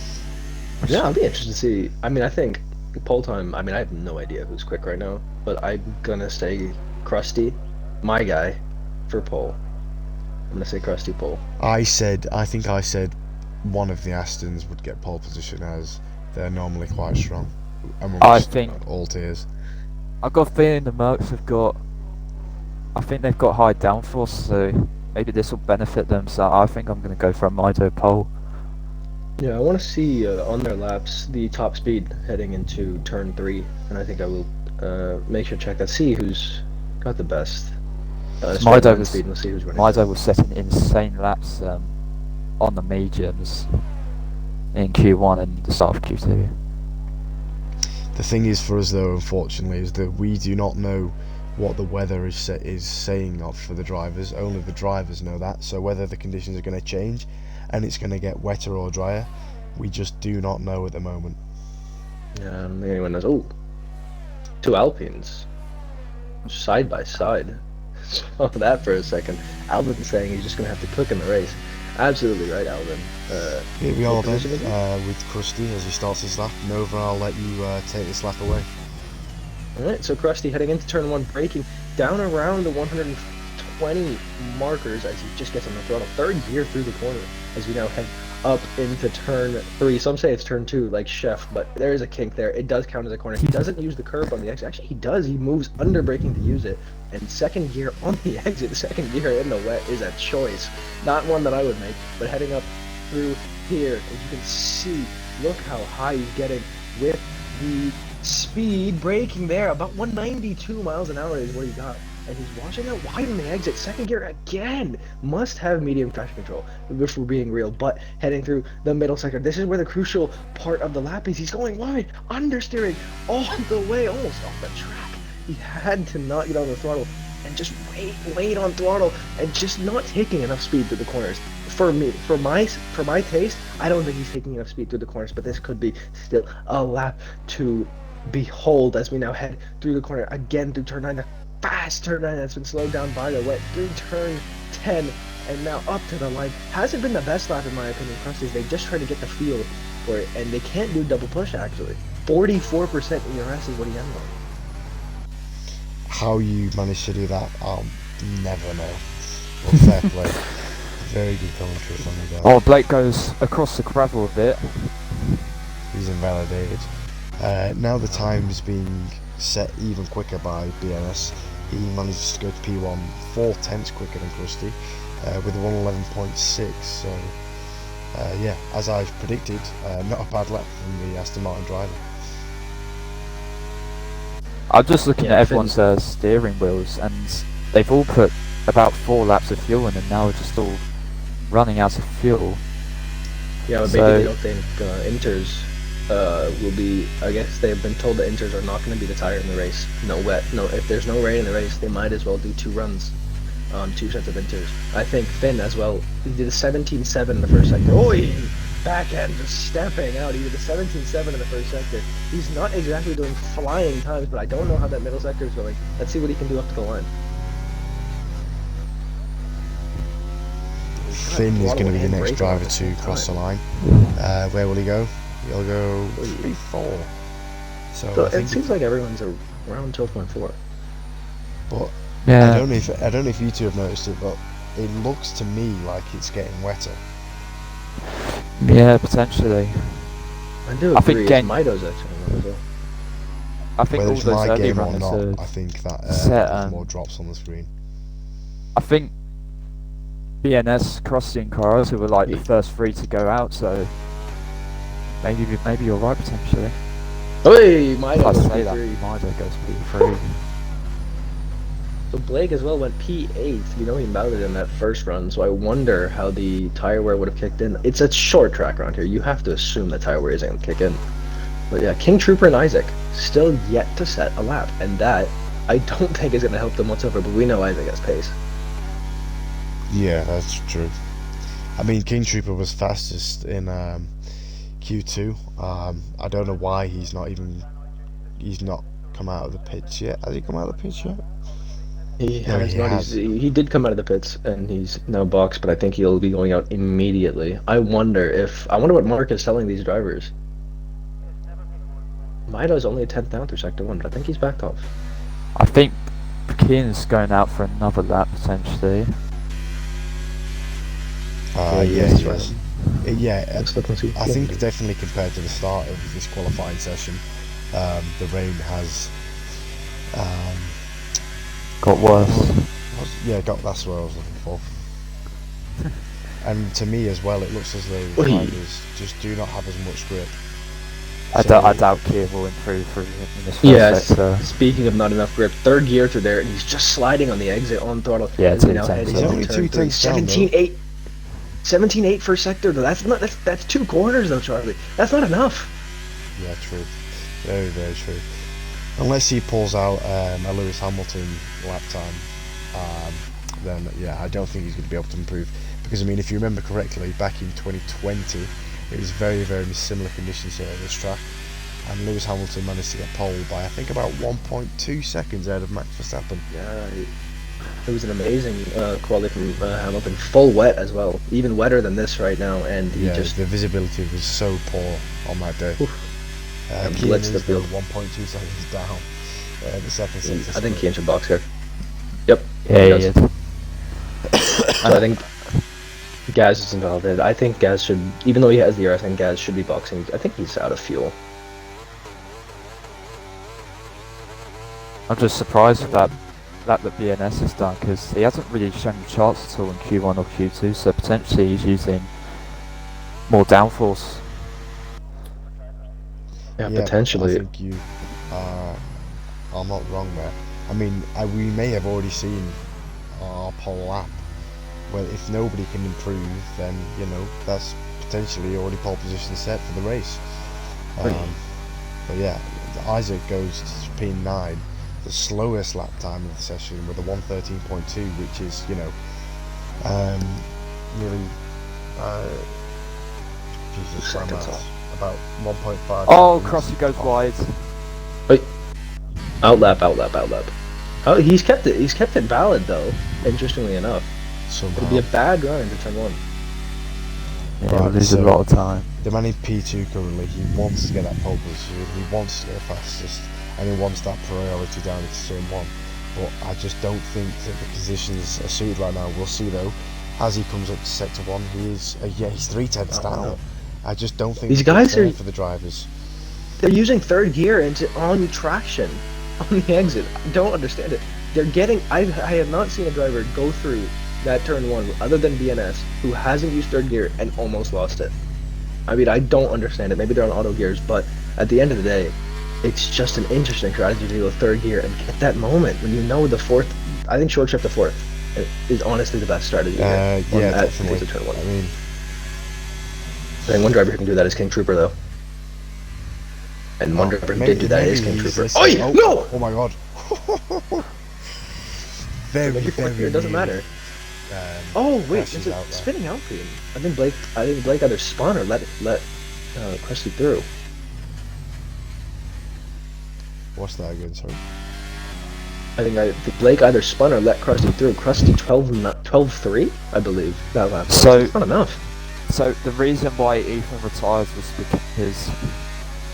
S4: Yeah, I'll be interested to see. I mean, I think pole time. I mean, I have no idea who's quick right now, but I'm gonna say Krusty, my guy, for pole. I'm gonna say Krusty pole.
S1: I think I said one of the Astons would get pole position as they're normally quite strong amongst
S3: I think
S1: all tiers.
S3: I've got a feeling the Mercs have got. I think they've got high downforce, so maybe this will benefit them. So I think I'm going to go for a Mido pole.
S4: Yeah, I want to see on their laps the top speed heading into turn 3, and I think I will make sure to check that, see who's got the best straight line speed, and we'll see who's running
S3: Mido
S4: through.
S3: was setting insane laps on the mediums in Q1 and the start of Q2.
S1: The thing is for us though, unfortunately, is that we do not know what the weather is saying of for the drivers. Only the drivers know that. So whether the conditions are going to change and it's going to get wetter or drier, we just do not know at the moment.
S4: Yeah, I don't think anyone knows. Oh, two Alpines side by side. Saw that for a second. Alvin saying he's just going to have to cook in the race. Absolutely right, Alvin.
S1: Here we
S4: what
S1: are then,
S4: position is he?
S1: with Krusty as he starts his lap. Nova, I'll let you take this lap away.
S4: Alright, so Krusty heading into turn 1, braking down around the 120 markers as he just gets on the throttle. Third gear through the corner as we now head up into turn 3. Some say it's turn 2, like Chef, but there is a kink there. It does count as a corner. He doesn't use the curb on the exit. Actually, he does. He moves under braking to use it. And second gear on the exit, second gear in the wet is a choice. Not one that I would make, but heading up through here, as you can see, look how high he's getting with the speed braking there. About 192 miles an hour is what he got. And he's watching out wide on the exit. Second gear again. Must have medium traction control, if we're being real. But heading through the middle sector, this is where the crucial part of the lap is. He's going wide, understeering all the way, almost off the track. He had to not get on the throttle and just wait on throttle and just not taking enough speed through the corners. For me, for my taste, I don't think he's taking enough speed through the corners, but this could be still a lap to behold as we now head through the corner again through turn 9. The fast turn 9 that's been slowed down by the wet through turn 10 and now up to the line. Hasn't been the best lap in my opinion. Crusties, they just try to get the feel for it, and they can't do double push actually. 44% ERS is what he ended on.
S1: How you managed to do that, I'll never know. Well, fair play. Very good commentary from you guys.
S3: Oh, Blake goes across the gravel a bit.
S1: He's invalidated. Now the time's being set even quicker by BNS. He manages to go to P1 4/10 quicker than Krusty, with 111.6. So yeah, as I predicted, not a bad lap from the Aston Martin driver.
S3: I'm just looking at everyone's steering wheels, and they've all put about 4 laps of fuel in, and now we're just all running out of fuel.
S4: Yeah, but maybe they don't think Inters will be. I guess they've been told that Inters are not going to be the tire in the race. No wet. No, if there's no rain in the race, they might as well do 2 runs on 2 sets of Inters. I think Finn as well. He did a 17.7 in the first sector. Oh, back end just stepping out. He did a 17.7 in the first sector. He's not exactly doing flying times, but I don't know how that middle sector is going. Let's see what he can do up to the line.
S1: Finn is going to be the next driver to cross the line. Where will he go? He'll go 3-4. So I think
S4: it seems like everyone's around 12.4.
S1: But
S3: Yeah.
S1: I don't know if you two have noticed it, but it looks to me like it's getting wetter.
S3: Yeah, potentially.
S4: I do agree.
S3: I think
S4: Mido's actually as well.
S3: I think
S1: Whether
S3: all
S1: it's
S3: those
S1: my
S3: early
S1: game or
S3: runners
S1: not,
S3: are
S1: I think that
S3: set,
S1: there's more drops on the screen.
S3: I think BNS, Krusty and Cars who were like the first 3 to go out, so maybe you're right potentially.
S4: Hey,
S3: If
S4: Mido
S3: I
S4: goes
S3: say that,
S4: P3.
S3: Mido goes P3.
S4: So Blake as well went P8. You know he mounted in that first run, so I wonder how the tire wear would have kicked in. It's a short track around here. You have to assume that tire wear isn't going to kick in. But yeah, King Trooper and Isaac still yet to set a lap, and that I don't think is going to help them whatsoever, but we know Isaac has pace.
S1: Yeah, that's true. I mean, King Trooper was fastest in Q2. I don't know why he's not come out of the pits yet. Has he come out of the pits yet?
S4: He
S1: No,
S4: has
S1: he
S4: not.
S1: has.
S4: He did come out of the pits, and he's now boxed, but I think he'll be going out immediately. I wonder what Mark is telling these drivers. Mido's only a 10th down through Sector 1, but I think he's backed off.
S3: I think Keen's going out for another lap potentially.
S1: Yes. Yeah,
S4: Let's look and see.
S1: I think definitely compared to the start of this qualifying session, the rain has
S3: Got worse.
S1: that's what I was looking for. And to me as well, it looks as though
S4: Oi.
S1: drivers just do not have as much grip.
S3: I
S1: So-
S3: doubt Kia will improve in this first
S4: Yes.
S3: sector.
S4: Speaking of not enough grip, third gear through there, and he's just sliding on the exit on throttle.
S3: Yeah,
S4: as we
S3: two
S4: now head
S3: tenths
S4: into
S3: off.
S1: Only
S4: turn
S1: 2
S4: three.
S1: tenths down, though.
S4: 17.8. 17.8 for sector though. That's 2 corners though, Charlie. That's not enough.
S1: Yeah, true. Very, very true. Unless he pulls out a Lewis Hamilton lap time, then yeah, I don't think he's going to be able to improve. Because I mean, if you remember correctly, back in 2020, it was very, very similar conditions here at this track, and Lewis Hamilton managed to get pole by I think about 1.2 seconds ahead of Max Verstappen.
S4: Yeah, it was an amazing quality from Hamilton. Full wet as well, even wetter than this right now, and he
S1: Yeah,
S4: just
S1: the visibility was so poor on that day.
S4: And
S1: Keane
S4: blitz
S1: is
S4: the
S1: though
S4: field.
S1: 1.2 seconds down. The second sector.
S4: I think Keane should box here. Yep.
S3: Yeah,
S4: he
S3: he
S4: does.
S3: is.
S4: I think Gaz is involved. I think Gaz should, even though he has the air, I think Gaz should be boxing. I think he's out of fuel.
S3: I'm just surprised with that BNS has done, because he hasn't really shown the charts at all in Q1 or Q2, so potentially he's using more downforce.
S4: Yeah,
S1: Yeah,
S4: potentially.
S1: I think you are not wrong there. I mean, we may have already seen our pole lap. Well, if nobody can improve, then you know that's potentially already pole position set for the race. But yeah, Isaac goes to P9, the slowest lap time of the session with a 1:13.2, which is nearly Jesus, I'm
S4: Seconds
S1: out.
S4: off.
S1: About 1.5.
S3: Oh,
S1: seconds
S3: Crossy goes
S1: off.
S3: wide.
S4: Outlap. Oh, he's kept it valid though. Interestingly enough,
S1: Somehow.
S4: it'd be a bad run into turn 1.
S3: Yeah,
S1: Right,
S3: we're losing
S1: so-
S3: a lot of time.
S1: The man in P2 currently, he wants to get that pole position, he wants to go fastest, and he wants that priority down into turn 1. But I just don't think that the conditions are suited right now. We'll see though. As he comes up to sector 1, he's 3/10 down.
S4: no.
S1: I just don't think
S4: These
S1: it's
S4: guys
S1: fair
S4: are-
S1: for the drivers.
S4: They're using third gear on traction on the exit. I don't understand it. They're getting. I have not seen a driver go through that turn 1 other than BNS who hasn't used third gear and almost lost it. I mean, I don't understand it. Maybe they're on auto gears, but at the end of the day, it's just an interesting strategy to go third gear and get that moment when you know the fourth. I think short trip to fourth is honestly the best strategy. Here on
S1: Yeah,
S4: that
S1: definitely.
S4: particular turn 1.
S1: I mean,
S4: I think one driver who can do that is King Trooper, though. And one driver who did do that is King
S1: he's
S4: Trooper.
S1: listening.
S4: Oh, no!
S1: Oh my god. Very,
S4: Make it
S1: very
S4: fourth gear, it doesn't
S1: nearly,
S4: matter. Oh wait,
S1: crashes
S4: it's a
S1: out there.
S4: spinning Alpine. I think Blake either spun or let Krusty through.
S1: What's that again, sorry?
S4: I think Blake either spun or let Krusty through. Krusty 12-3, I believe. That lap was.
S3: So-
S4: It's not enough.
S3: So the reason why Ethan retires was because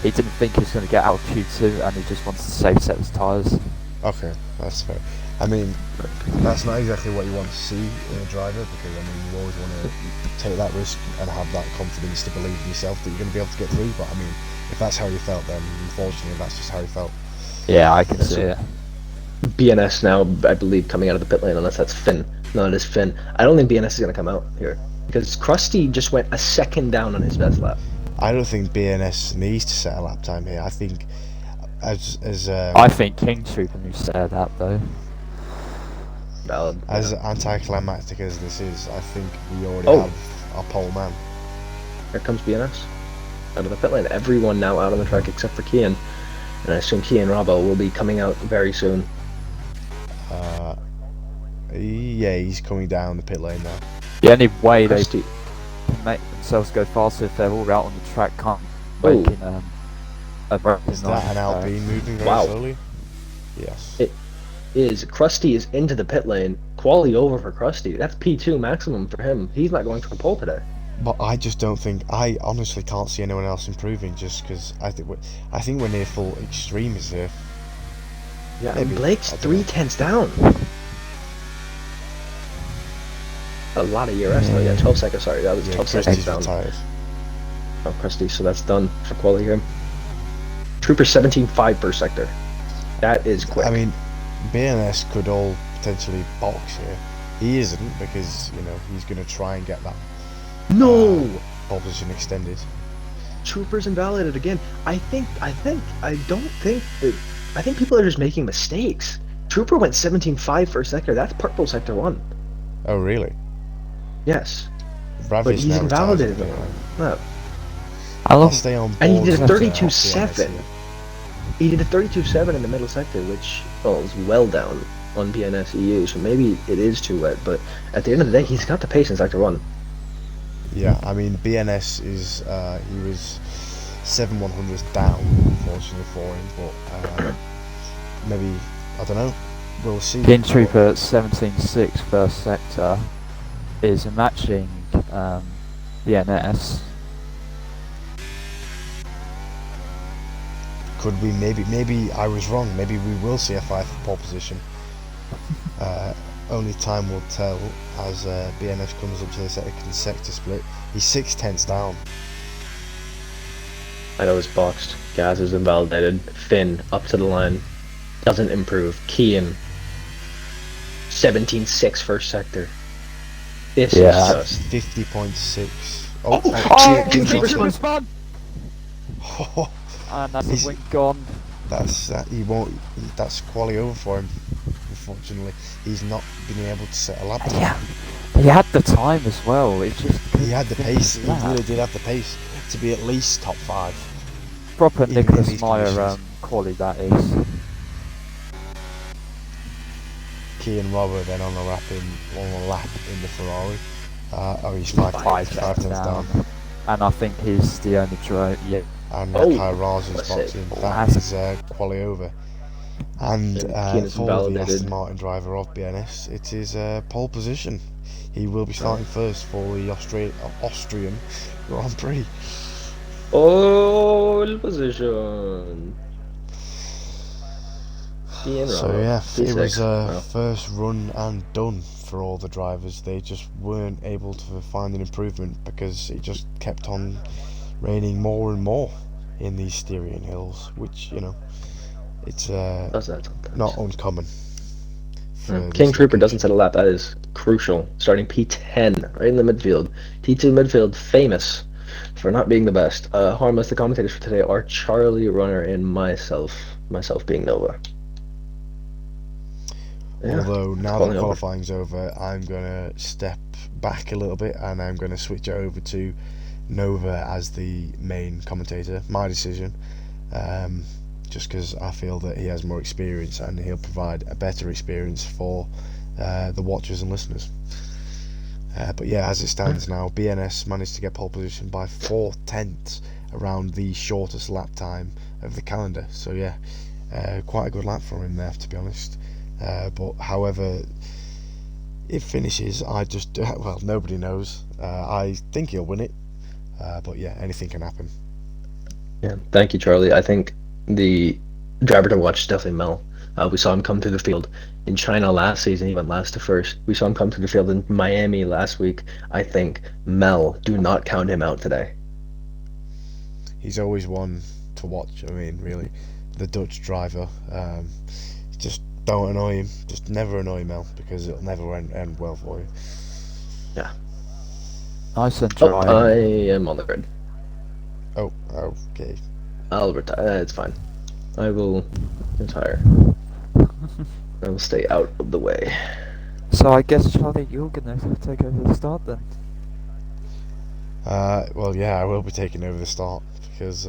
S3: he didn't think he was going to get out of Q2 and he just wanted to save set his tyres.
S1: Okay, that's fair. I mean, that's not exactly what you want to see in a driver, because I mean, you always want to take that risk and have that confidence to believe in yourself that you're going to be able to get through. But I mean, if that's how you felt, then unfortunately that's just how you felt.
S3: Yeah, I can see it.
S4: BNS now, I believe, coming out of the pit lane, unless that's Finn. No, it is Finn. I don't think BNS is going to come out here. Because Krusty just went a second down on his best lap.
S1: I don't think BNS needs to set a lap time here. I think
S3: I think King Trooper knew said that though.
S4: Valid.
S1: as anticlimactic as this is, I think we already
S4: Oh.
S1: have our pole man.
S4: Here comes BNS out of the pit lane. Everyone now out on the track except for Kian. And I assume Kian Robbo will be coming out very soon.
S1: Yeah, he's coming down the pit lane now.
S3: The only way they
S4: Krusty.
S3: can make themselves go faster if they're all out on the track, can't
S4: Oh.
S3: making a rapid
S1: Is that an Alpine moving very
S4: Wow.
S1: slowly? Yes.
S4: Krusty is into the pit lane. Quali over for Krusty. That's P2 maximum for him. He's not going for the pole today.
S1: But I just don't think. I honestly can't see anyone else improving. Just because I think we're near full extremes here.
S4: Yeah,
S1: Maybe.
S4: and Blake's
S1: I don't know.
S4: 3/10 down. A lot of ERS though. Yeah, 12 seconds. Sorry, that was
S1: Yeah,
S4: 12
S1: Christie's
S4: seconds down.
S1: retired.
S4: Oh, Krusty. So that's done for Quali here. Trooper 17.5 per sector. That is quick.
S1: I mean, BNS could all potentially box here. He isn't, because you know he's going to try and get that
S4: No!
S1: Pole position extended.
S4: Trooper's invalidated again. I think people are just making mistakes. Trooper went 17.5 first sector. That's purple sector 1.
S1: Oh, really?
S4: Yes. But
S1: Ravis
S4: he's
S1: now retires.
S4: invalidated them. No.
S3: How
S1: I'll
S3: long?
S1: stay on board.
S4: And he did a
S1: with,
S4: 32.7.
S1: BNS here.
S4: He did a 32.7 in the middle sector, which is well down on BNS EU, so maybe it is too wet, but at the end of the day, he's got the pace in sector 1.
S1: Yeah, I mean, BNS is, he was 7/100th down, unfortunately for him, but maybe, I don't know, we'll see.
S3: King Trooper at 17.6 first sector is matching BNS.
S1: Could we, maybe I was wrong, maybe we will see a 5 pole position. Only time will tell as BNS comes up to the second sector split. He's 6/10ths down.
S4: I know it's boxed. Gaz is invalidated. Finn up to the line. Doesn't improve. Kian 17.6 first sector. This is just
S1: 50.6.
S3: King
S1: Trooper
S3: Trooper's fun! And that's
S1: He's-
S3: a wing gone.
S1: He won't. That's Quali over for him. Unfortunately, he's not been able to set a lap time.
S3: Yeah. He had the time as well. It just
S1: He had the
S3: couldn't
S1: pace. He
S3: finish that.
S1: really did have the pace to be at least top 5.
S3: Proper
S1: in
S3: Nicholas
S1: these
S3: Meyer
S1: conditions.
S3: quality that is.
S1: Key and Robert then on a lap in the Ferrari. He's 5/10ths down.
S3: And I think he's the only driver. Yeah.
S1: And
S4: Oh,
S1: Kai Raza's
S4: let's
S1: boxing.
S3: see.
S1: That is Quali over. And
S4: Keane is
S1: for the
S4: invalidated.
S1: Aston Martin driver of BNS, it is pole position. He will be starting first for the Austrian Grand Prix.
S4: pole position.
S1: So yeah, it was
S4: Wow.
S1: first run and done for all the drivers. They just weren't able to find an improvement because it just kept on raining more and more in these Styrian hills, which, you know, it's
S4: Does that sometimes.
S1: not uncommon. for
S4: King
S1: this
S4: Trooper doesn't
S1: location.
S4: set a lap. That is crucial. Starting P10 right in the midfield. T2 midfield, famous for not being the best. Harmless. The commentators for today are Charlie, Runner, and myself. Myself being Nova. Yeah,
S1: Although now
S4: calling
S1: that
S4: over.
S1: qualifying's over, I'm gonna step back a little bit and I'm gonna switch it over to Nova as the main commentator. My decision, just because I feel that he has more experience and he'll provide a better experience for the watchers and listeners. But yeah, as it stands now, BNS managed to get pole position by 4/10 around the shortest lap time of the calendar. So yeah, quite a good lap from him there, to be honest. But however it finishes, I just well, nobody knows. I think he'll win it, but yeah, anything can happen.
S4: Yeah, thank you, Charlie. I think the driver to watch is definitely Mel. We saw him come through the field in China last season. He went last to first. We saw him come through the field in Miami last week. I think Mel, do not count him out today.
S1: He's always one to watch. I mean, really, the Dutch driver. Just don't annoy him. Just never annoy Mel, because it'll never end well for you.
S3: Nice and
S4: Oh,
S3: dry.
S4: I am on the grid.
S1: Oh, okay.
S4: I'll retire. It's fine. I will retire. I will stay out of the way.
S3: So I guess, Charlie, you're gonna take over the start then.
S1: Well, yeah, I will be taking over the start because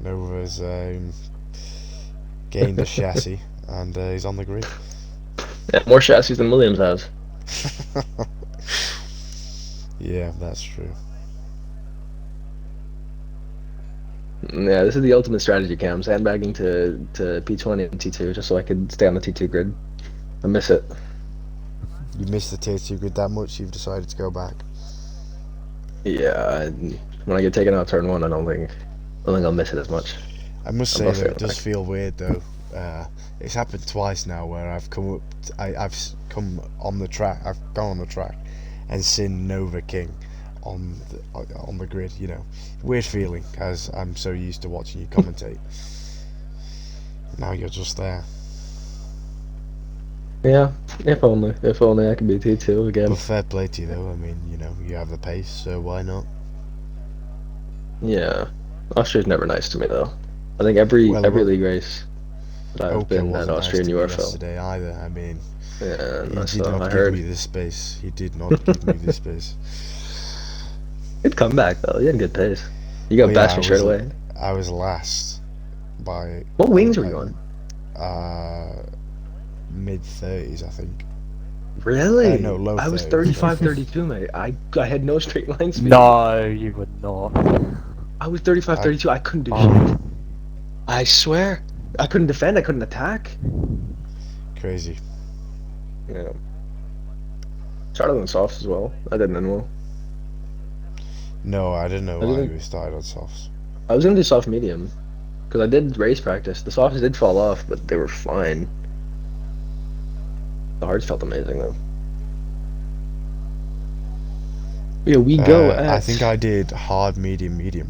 S1: Nova's gained a chassis and he's on the grid.
S4: Yeah, more chassis than Williams has.
S1: Yeah, that's true.
S4: Yeah, this is the ultimate strategy, Cam. Sandbagging to P20 and T2 just so I could stay on the T2 grid. I miss it.
S1: You missed the tier 2 grid that much, you've decided to go back.
S4: Yeah, when I get taken out turn 1, I don't think I'll miss it as much.
S1: I must
S4: I'm
S1: say
S4: not
S1: that
S4: saying
S1: it does
S4: back.
S1: feel weird though. It's happened twice now where I've come up, I've come on the track, I've gone on the track and seen Nova King on the grid. You know, weird feeling as I'm so used to watching you commentate. Now you're just there.
S4: Yeah, if only I could be T2 again.
S1: But fair play to you though. I mean, you know, you have the pace, so why not?
S4: Yeah, Austria's never nice to me though. I think every
S1: Well,
S4: league race that I've
S1: Oka
S4: been at
S1: wasn't nice
S4: Austria and
S1: to me
S4: Urfl.
S1: yesterday either. I mean,
S4: Yeah,
S1: he did
S4: so I
S1: not give
S4: heard.
S1: me the space. He did not give me the space.
S4: Good comeback though. You had good pace. You
S1: Well,
S4: got
S1: yeah,
S4: Bastion straight away.
S1: I was last by
S4: What wings were you on?
S1: mid 30s, I think. No,
S4: Really?
S1: low
S4: I was
S1: 30s.
S4: 35, 32, mate. I had no straight line speed.
S3: No, you would not.
S4: I was 35,
S1: I-
S4: 32. I couldn't do
S3: Oh.
S4: shit. I swear. I couldn't defend. I couldn't attack.
S1: Crazy.
S4: Yeah. Started on softs as well. I didn't end well.
S1: No, I didn't know
S4: I
S1: why
S4: didn't-
S1: we started on softs.
S4: I was gonna do soft medium because I did race practice. The softs did fall off, but they were fine. The hards felt amazing though. Yeah, we go at.
S1: I think I did hard, medium, medium.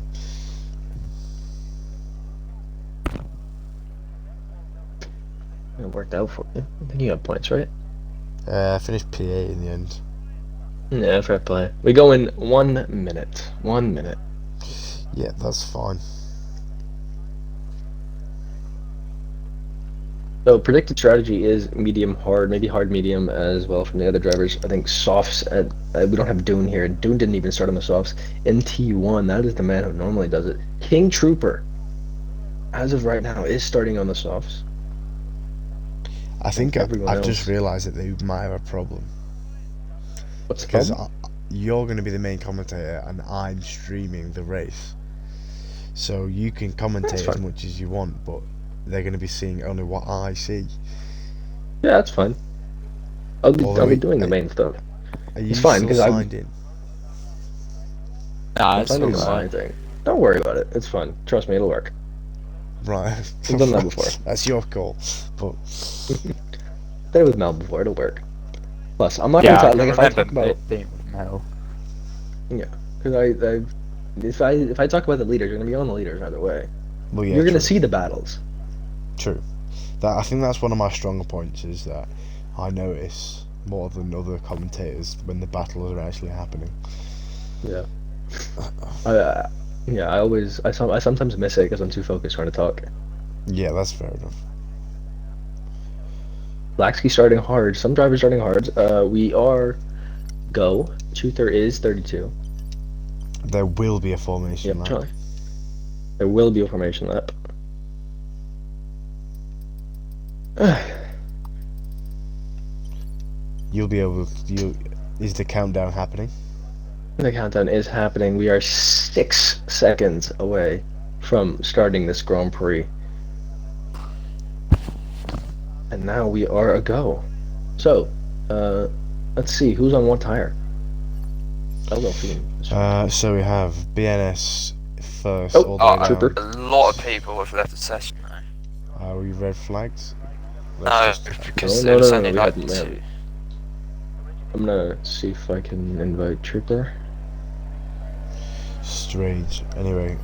S4: It worked out for you. I think you got points, right?
S1: I finished P8 in the end.
S4: Yeah, fair play. We go in 1 minute. 1 minute.
S1: Yeah, that's fine.
S4: So predicted strategy is medium hard, maybe hard medium as well from the other drivers. I think softs at we don't have Dune here. Dune didn't even start on the softs. In T1, that is the man who normally does it. King Trooper, as of right now, is starting on the softs.
S1: I think
S4: everyone
S1: I've
S4: else.
S1: just realised that they might have a problem.
S4: What's the
S1: Because
S4: problem?
S1: you're going to be the main commentator and I'm streaming the race. So you can commentate as
S4: fine.
S1: much as you want, but they're going to be seeing only what I see.
S4: Yeah, that's fine. I'll
S1: Although
S4: be doing the main stuff.
S1: Are you
S4: It's fine,
S1: still
S4: 'cause I'm-
S1: signed in?
S3: Nah,
S4: I'm
S3: it's
S4: finding the
S3: alright.
S4: sign thing. Don't worry about it. It's fine. Trust me, it'll work.
S1: Right.
S4: We've done that before.
S1: That's your call. But
S4: Did it with Mel before. It'll work. Plus, I'm not
S3: Yeah,
S4: gonna
S3: I
S4: talk. Like if I talk
S3: remember
S4: about,
S3: it being with Mel.
S4: because if I talk about the leaders, you're gonna be on the leaders either way.
S1: well, yeah,
S4: You're gonna
S1: true.
S4: see the battles.
S1: True. I think that's one of my stronger points is that I notice more than other commentators when the battles are actually happening.
S4: Yeah. I sometimes miss it because I'm too focused trying to talk.
S1: Yeah, that's fair enough.
S4: Laxky starting hard. Some drivers starting hard. We are go. Truther is 32.
S1: There will be a formation
S4: Yep,
S1: lap.
S4: Charlie. There will be a formation lap.
S1: You'll be able to. Is the countdown happening?
S4: The countdown is happening. We are 6 seconds away from starting this Grand Prix. And now we are a go. So, let's see, who's on what tire?
S1: So we have BNS first.
S4: Oh,
S1: all the way
S4: Trooper.
S1: down.
S5: A lot of people have left the session now.
S1: Are we red flagged?
S5: No,
S1: Let's just-
S5: because
S4: No,
S5: there was
S4: no,
S5: only
S4: we
S5: like
S4: haven't- we
S5: two.
S4: haven't. I'm gonna see if I can invite Trooper.
S1: Strange. Anyway,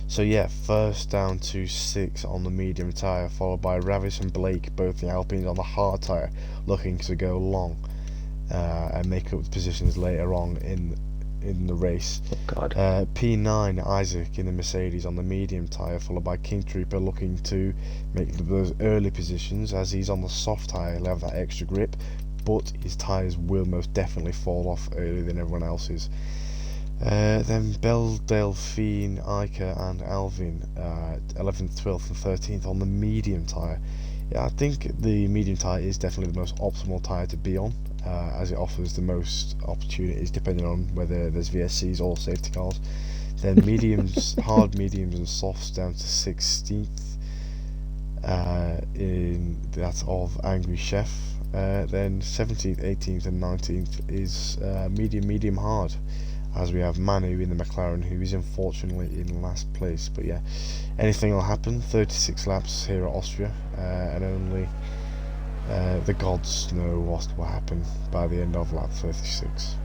S1: so yeah, first down to 6 on the medium tyre, followed by Ravis and Blake, both the Alpines on the hard tyre, looking to go long and make up the positions later on in the race.
S4: Oh God.
S1: P9 Isaac in the Mercedes on the medium tyre, followed by King Trooper looking to make those early positions as he's on the soft tyre. He'll have that extra grip, but his tyres will most definitely fall off earlier than everyone else's. Then Bell, Delphine, Iker and Alvin 11th, 12th and 13th on the medium tyre. Yeah, I think the medium tyre is definitely the most optimal tyre to be on, as it offers the most opportunities depending on whether there's VSCs or safety cars. Then mediums, hard mediums and softs down to 16th in that of Angry Chef. Then 17th, 18th and 19th is medium hard, as we have Manu in the McLaren, who is unfortunately in last place. But yeah, anything will happen. 36 laps here at Austria, and only the gods know what will happen by the end of lap 36.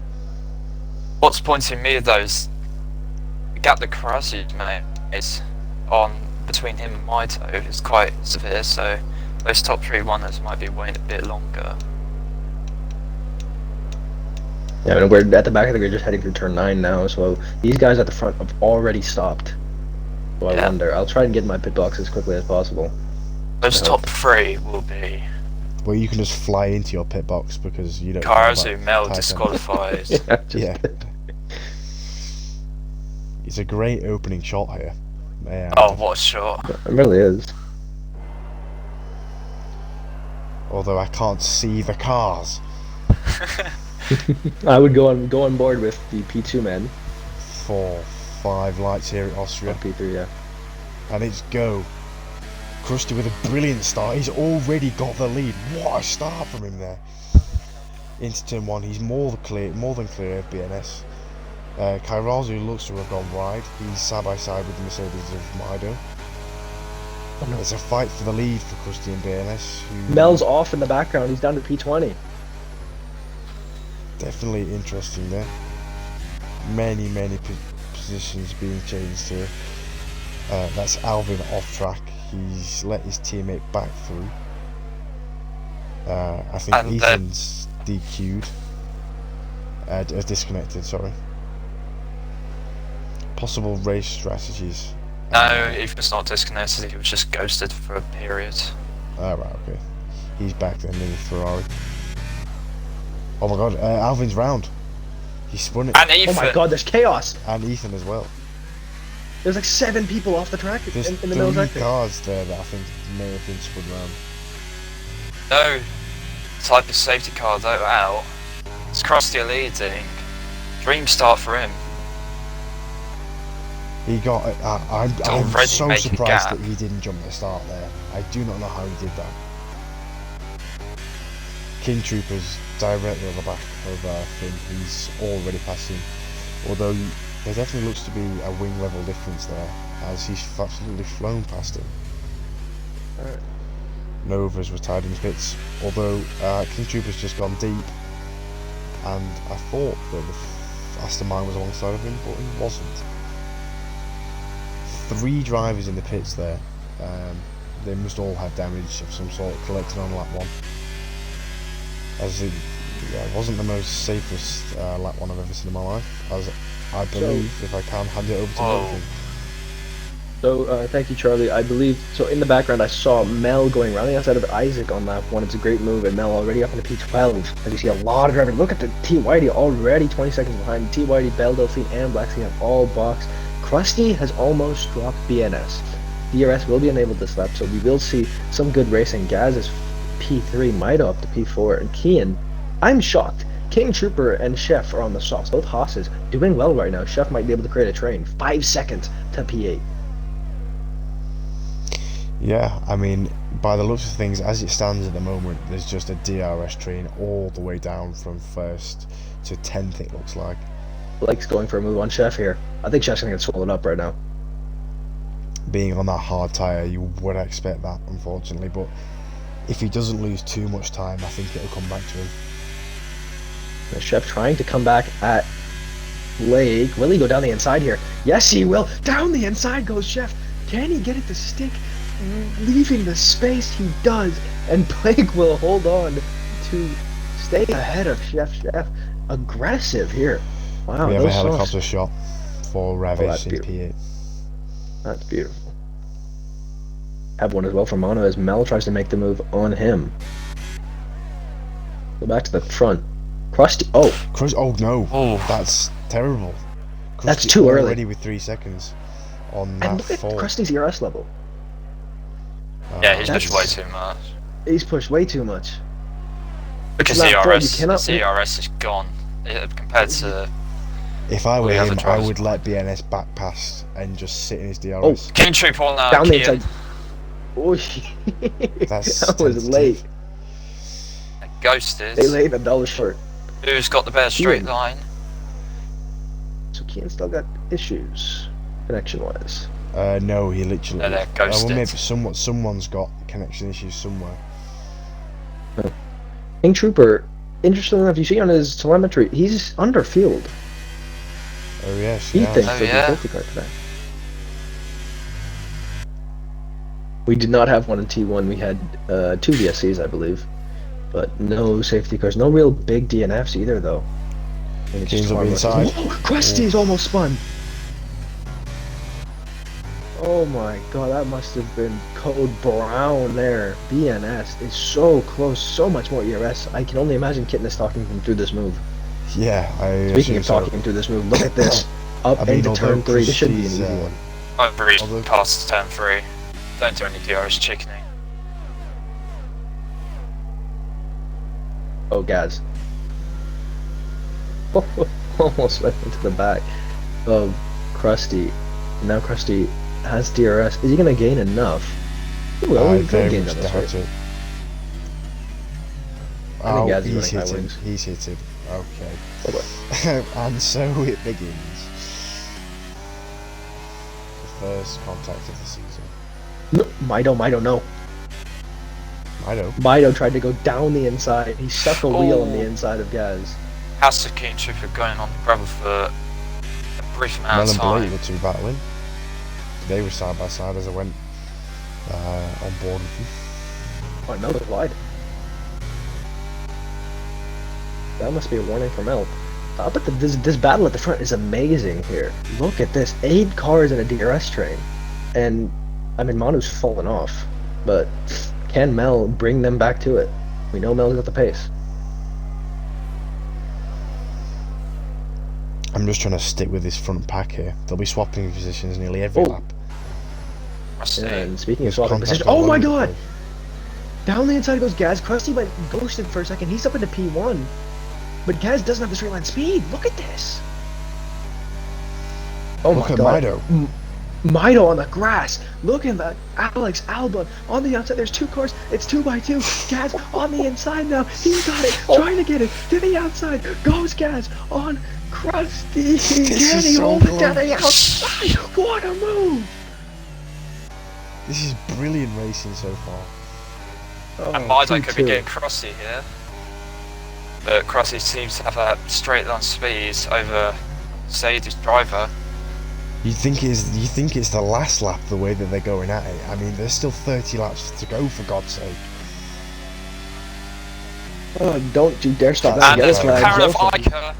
S5: What's pointing me though is the gap that Karasi made is on between him and Maito is quite severe, so Those top 3 runners might be waiting a bit longer.
S4: Yeah, I mean, we're at the back of the grid, just heading through turn 9 now. So these guys at the front have already stopped. So I
S5: Yeah.
S4: wonder. I'll try and get in my pit box as quickly as possible.
S5: Those
S4: I
S5: top 3 will be
S1: Well, you can just fly into your pit box because you don't care about
S5: Karazu, Mel
S1: tyre time.
S5: disqualified.
S1: Yeah. It's a great opening shot here. Yeah.
S5: Oh, what a shot.
S4: It really is.
S1: Although I can't see the cars.
S4: I would go on board with the P2 men.
S1: 4, 5 lights here at Austria.
S4: P3, yeah.
S1: And it's go. Krusty with a brilliant start. He's already got the lead. What a start from him there. Into turn 1, he's more than clear of BNS. Kairazu looks to have gone wide. He's side by side with the Mercedes of Mido.
S4: Oh, no.
S1: It's a fight for the lead for Krusty and BNS. Who
S4: Mel's off in the background. He's down to P20.
S1: definitely interesting there. Many positions being changed here. That's Alvin off track. He's let his teammate back through. I think
S5: And,
S1: Ethan's DQ'd. Disconnected, sorry. Possible race strategies.
S5: No, Ethan's not disconnected, he was just ghosted for a period.
S1: Right, okay. He's back then in the Ferrari. Oh my god, Alvin's round. He spun it.
S5: And
S4: Oh
S5: Ethan!
S4: my god, there's chaos!
S1: And Ethan as well.
S4: There's like 7 people off the track
S1: There's
S4: in the middle
S1: 3
S4: sector.
S1: cars there that I think may have been spun round.
S5: No type of safety car though out. It's Krusty leading. Dream start for him.
S1: He got. I'm
S5: already
S1: so
S5: making
S1: surprised
S5: gap.
S1: that he didn't jump the start there. I do not know how he did that. King Trooper's directly on the back of Finn. He's already passed him. Although there definitely looks to be a wing level difference there, as he's absolutely flown past him.
S4: Alright.
S1: Nova's retired in his pits. Although King Trooper's just gone deep, and I thought that the Aston Martin was alongside of him, but he wasn't. 3 drivers in the pits there. They must all have damage of some sort collected on lap 1. As it wasn't the most safest lap 1 I've ever seen in my life. As I believe, if I can, hand it over to Nathan.
S4: So, thank you, Charlie. I believe, so in the background I saw Mel going around the outside of Isaac on lap 1. It's a great move, and Mel already up in the P12. As you see a lot of drivers. Look at the T. Whitey already 20 seconds behind. T. Whitey, Belle Delphine, and Black Sea have all boxed. Krusty has almost dropped BNS. DRS will be enabled this lap, so we will see some good racing. Gaz is P3, Mido up to P4, and Kian, I'm shocked. King Trooper and Chef are on the softs. Both Haas's doing well right now. Chef might be able to create a train. 5 seconds to P8.
S1: Yeah, I mean, by the looks of things, as it stands at the moment, there's just a DRS train all the way down from 1st to 10th, it looks like.
S4: Blake's going for a move on Chef here. I think Chef's going to get swallowed up right now.
S1: Being on that hard tyre, you would expect that, unfortunately, but if he doesn't lose too much time, I think it'll come back to him.
S4: The Chef trying to come back at Blake. Will he go down the inside here? Yes, he will. Down the inside goes Chef. Can he get it to stick? Leaving the space, he does. And Blake will hold on to stay ahead of Chef. Chef aggressive here. Wow,
S1: We have a
S4: those
S1: helicopter
S4: softs-
S1: shot for
S4: that's
S1: Ravish in
S4: beautiful.
S1: P8.
S4: That's beautiful. Have one as well for Mono as Mel tries to make the move on him. Go back to the front. Krusty. Oh,
S1: Oh no,
S5: Oh.
S1: that's terrible.
S4: That's
S1: Krusty
S4: too early.
S1: Already with 3 seconds on
S4: and
S1: that
S4: look at
S1: 4.
S4: Krusty's ERS level.
S5: Yeah, he's
S4: That's-
S5: pushed way too much.
S4: He's pushed way too much.
S5: Because
S4: Lap 4, you
S5: CRS,
S4: cannot-
S5: CRS is gone. Compared to
S1: If I were
S5: the other
S1: him, I
S5: drivers.
S1: would let BNS back past and just sit in his
S4: Oh,
S1: DRS.
S5: King Trooper on
S4: down the
S5: Kian.
S4: inside. Oh,
S1: That's
S4: that was
S1: tentative.
S4: late.
S5: Ghosted.
S4: They laid $1 short.
S5: Who's got the better straight
S4: Kian.
S5: line?
S4: So Kian still got issues, connection-wise.
S1: No, he literally.
S5: No, they're
S1: well,
S5: ghosted.
S1: maybe someone's got connection issues somewhere.
S4: King Trooper, interesting enough, you see on his telemetry, he's underfueled.
S1: Oh yes,
S4: He
S1: yeah.
S4: thinks
S5: Oh,
S4: there'll be
S5: yeah.
S4: a safety car today. We did not have one in T1. We had 2 VSCs, I believe, but no safety cars. No real big DNFs either, though. I think it's
S1: Keane's
S4: just
S1: will be
S4: harmless.
S1: inside.
S4: Whoa, Krusty's almost spun. Oh my god, that must have been code brown there. BNS is so close, so much more ERS. I can only imagine Kitten is talking him through this move.
S1: Yeah, I
S4: Speaking
S1: assume
S4: of
S1: so.
S4: talking him through this move, look at this. Up
S1: I mean,
S4: into turn
S1: although
S4: 3. This should be an
S1: Krusty's,
S4: easy one.
S5: I've breezed
S1: Although-
S5: past turn 3. Don't do any DRS chickening.
S4: Oh, Gaz. Almost went into the back of Krusty. Now Krusty has DRS. Is he going to gain enough? He will.
S1: I
S4: He could
S1: very
S4: gain
S1: much
S4: on this
S1: doubt
S4: race.
S1: it.
S4: I think
S1: Oh,
S4: Gaz is
S1: he's
S4: running high
S1: hitting.
S4: wings.
S1: He's hitting. Okay.
S4: Oh, boy.
S1: And so it begins. The first contact of the season.
S4: No, Mido, no.
S1: I know.
S4: Mido tried to go down the inside. He stuck a wheel on the
S5: Oh.
S4: inside of Gaz.
S5: Hasuki and Trooper going on the gravel for a brief amount
S1: Mel
S5: of
S1: and
S5: time.
S1: Blake were 2 battling. They were side by side as I went on board with them.
S4: Oh, Mel was wide. That must be a warning for Mel. But this battle at the front is amazing here. Look at this. 8 cars in a DRS train. And, I mean, Manu's fallen off. But can Mel bring them back to it? We know Mel's got the pace.
S1: I'm just trying to stick with this front pack here. They'll be swapping positions nearly every
S4: Oh.
S1: lap.
S5: Rusty.
S4: And speaking of
S1: There's
S4: swapping
S1: contact
S4: position,
S1: all
S4: oh my
S1: over the
S4: god!
S1: place.
S4: Down the inside goes Gaz. Krusty went ghosted for a second. He's up into P1. But Gaz doesn't have the straight line speed. Look at this. Oh
S1: Look
S4: my
S1: at
S4: god.
S1: Mido.
S4: Mido on the grass. Look at that. Alex Albon on the outside. There's 2 cars. It's 2x2. Gaz on the inside now. He's got it. Trying to get it to the outside. Goes Gaz on Krusty. Can
S1: is
S4: he
S1: so
S4: hold it
S1: good.
S4: down the outside? What a move.
S1: This is brilliant racing so far.
S4: Oh,
S5: And Mido could be
S4: 2-2.
S5: getting Crossy here. But Crossy seems to have a straight line speed over Sadie's driver.
S1: You think it's the last lap the way that they're going at it. I mean, there's still 30 laps to go for God's sake.
S4: Oh, don't you dare stop
S1: And
S4: that.
S5: And
S4: Get
S5: there's
S4: us
S5: a
S4: flag.
S5: Karen of
S4: Joseph.
S5: Ica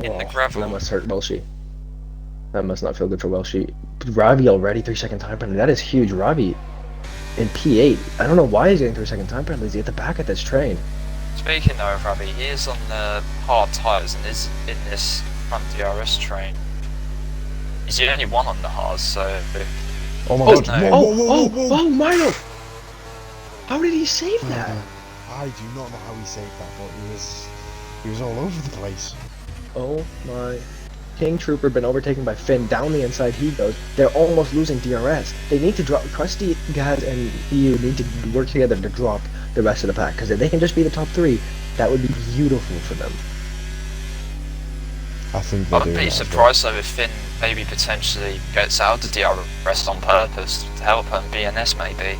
S5: in the
S4: Oh,
S5: gravel.
S4: That must hurt Welshie. That must not feel good for Welshie. Ravi already 3-second time penalty. That is huge. Ravi in P8. I don't know why he's getting 3-second time penalties. He's at the back of this train.
S5: Speaking though of Ravi, he is on the hard tyres and is in this front DRS train. He's the only one on the hards, so
S1: Oh my
S5: Oh,
S1: god.
S5: no.
S1: Whoa, whoa, whoa, whoa.
S4: Oh, Milo! How did he save that?
S1: I do not know how he saved that, but he was all over the place.
S4: Oh my. King Trooper been overtaken by Finn. Down the inside he goes. They're almost losing DRS. They need to drop. Krusty, Gaz, and EU need to work together to drop the rest of the pack. Because if they can just be the top 3, that would be beautiful for them.
S1: I think they're
S5: I
S1: doing
S5: would be
S1: that as well.
S5: surprised though if Finn maybe potentially gets out the DRS on purpose to help him BNS maybe.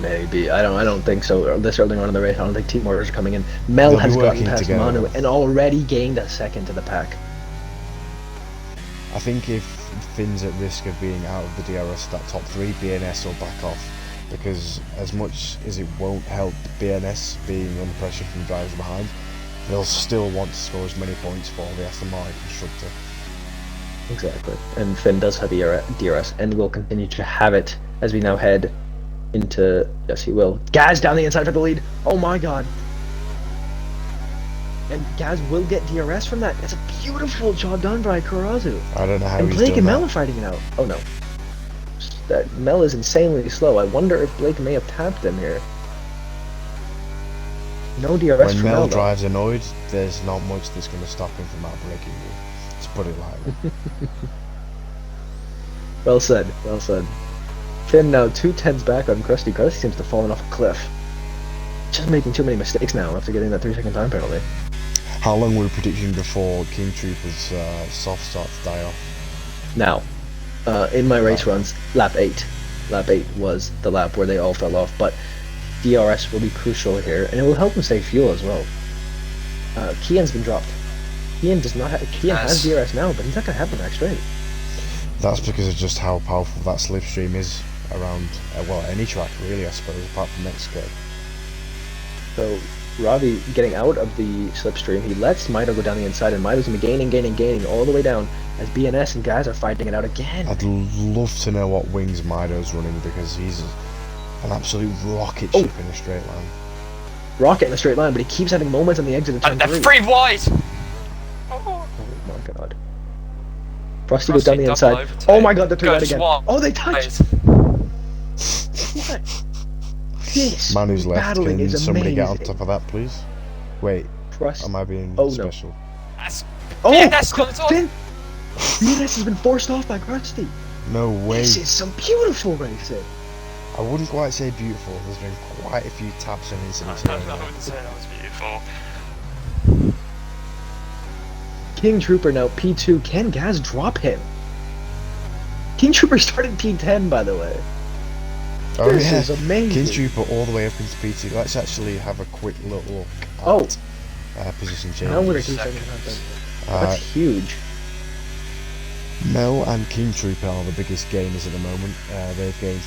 S4: Maybe. I don't think so. This early on in the race, I don't think team orders are coming in. Mel
S1: They'll be
S4: has gotten
S1: working
S4: past
S1: together.
S4: Manu and already gained a second to the pack.
S1: I think if Finn's at risk of being out of the DRS that top 3, BNS will back off. Because as much as it won't help BNS being under pressure from drivers behind, they'll still want to score as many points for the Aston Martin constructor.
S4: Exactly. And Finn does have DRS and will continue to have it as we now head into... Yes, he will. Gaz down the inside for the lead. Oh my god. And Gaz will get DRS from that. It's a beautiful job done by Karazu.
S1: I don't know how
S4: And
S1: he's
S4: Blake
S1: done
S4: and Mel
S1: that.
S4: are fighting it out. Oh no. That Mel is insanely slow. I wonder if Blake may have tapped him here. No DRS
S1: When
S4: from
S1: Mel
S4: though.
S1: drives annoyed, there's not much that's going to stop him from outbreaking you. Let's put it lightly.
S4: Well said, well said. Finn now 2/10s back on Krusty. Krusty seems to have fallen off a cliff. Just making too many mistakes now after getting that 3-second time penalty.
S1: How long were we predicting before King Trooper's soft start to die off?
S4: Now, in my race runs, lap 8. Lap 8 was the lap where they all fell off, but DRS will be crucial here, and it will help him save fuel as well. Kian's been dropped. Kian does not have. Kian has DRS now, but he's not going to have the back straight.
S1: That's because of just how powerful that slipstream is. around, well, any track really, I suppose, apart from Mexico.
S4: So Ravi getting out of the slipstream, he lets Mito go down the inside, and Mito's gonna be gaining all the way down as BNS and Gaz are fighting it out again.
S1: I'd love to know what wings Mido's running, because he's an absolute rocket ship in a straight line.
S4: Rocket in a straight line, but he keeps having moments on the exit of turn
S5: They're
S4: 3.
S5: free wide!
S4: Oh my god. Frosty goes down the
S5: double
S4: inside.
S5: overtake.
S4: Oh my god, they're through that
S5: Goes
S4: again.
S5: one.
S4: Oh, they touched! What? This
S1: Man who's left,
S4: battling
S1: can
S4: is
S1: somebody get on
S4: amazing.
S1: top of that, please? Wait,
S4: Frosty.
S1: am I being
S4: Oh, no.
S1: special?
S5: That's
S4: Oh,
S5: BNS got it on.
S4: Finn! BNS has been forced off by Krusty.
S1: No way.
S4: This is some beautiful racing.
S1: I wouldn't quite say beautiful. There's been quite a few taps and incidents
S5: I
S1: here. and there.
S5: wouldn't say that was beautiful.
S4: King Trooper now P2. Can Gaz drop him? King Trooper started P10, by the way.
S1: Oh
S4: This
S1: yeah,
S4: is amazing.
S1: King Trooper all the way up into P2. Let's actually have a quick look at
S4: Oh.
S1: position
S4: Now we're
S1: changes.
S4: at 2 seconds.
S1: Uh,
S4: That's huge.
S1: Mel and King Trooper are the biggest gainers at the moment. They've gained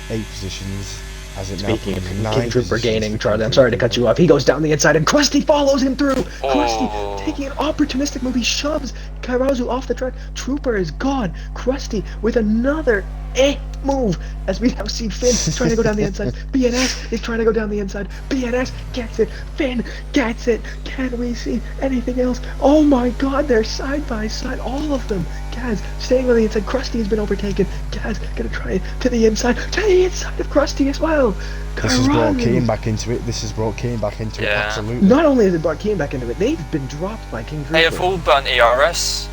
S1: 8 positions. As it
S4: Speaking
S1: now
S4: of
S1: becomes 9
S4: King Trooper
S1: positions
S4: gaining,
S1: for
S4: Charlie,
S1: King
S4: I'm sorry to
S1: Trooper.
S4: cut you off. He goes down the inside and Krusty follows him through.
S5: Oh.
S4: Krusty taking an opportunistic move. He shoves Kairazu off the track. Trooper is gone. Krusty with another move as we now see Finn trying to go down the inside. BNS is trying to go down the inside. BNS gets it. Finn gets it. Can we see anything else? Oh my god, they're side by side. All of them. Gaz staying on the inside. Krusty has been overtaken. Gaz gonna try it to the inside of Krusty as well.
S1: This has brought
S4: Kairazu.
S1: Kane back into it. This has brought Kane back into it.
S5: Yeah.
S1: Absolutely.
S4: Not only has it brought Kane back into it, they've been dropped by King
S5: They have
S4: Trooper.
S5: all burnt ERS.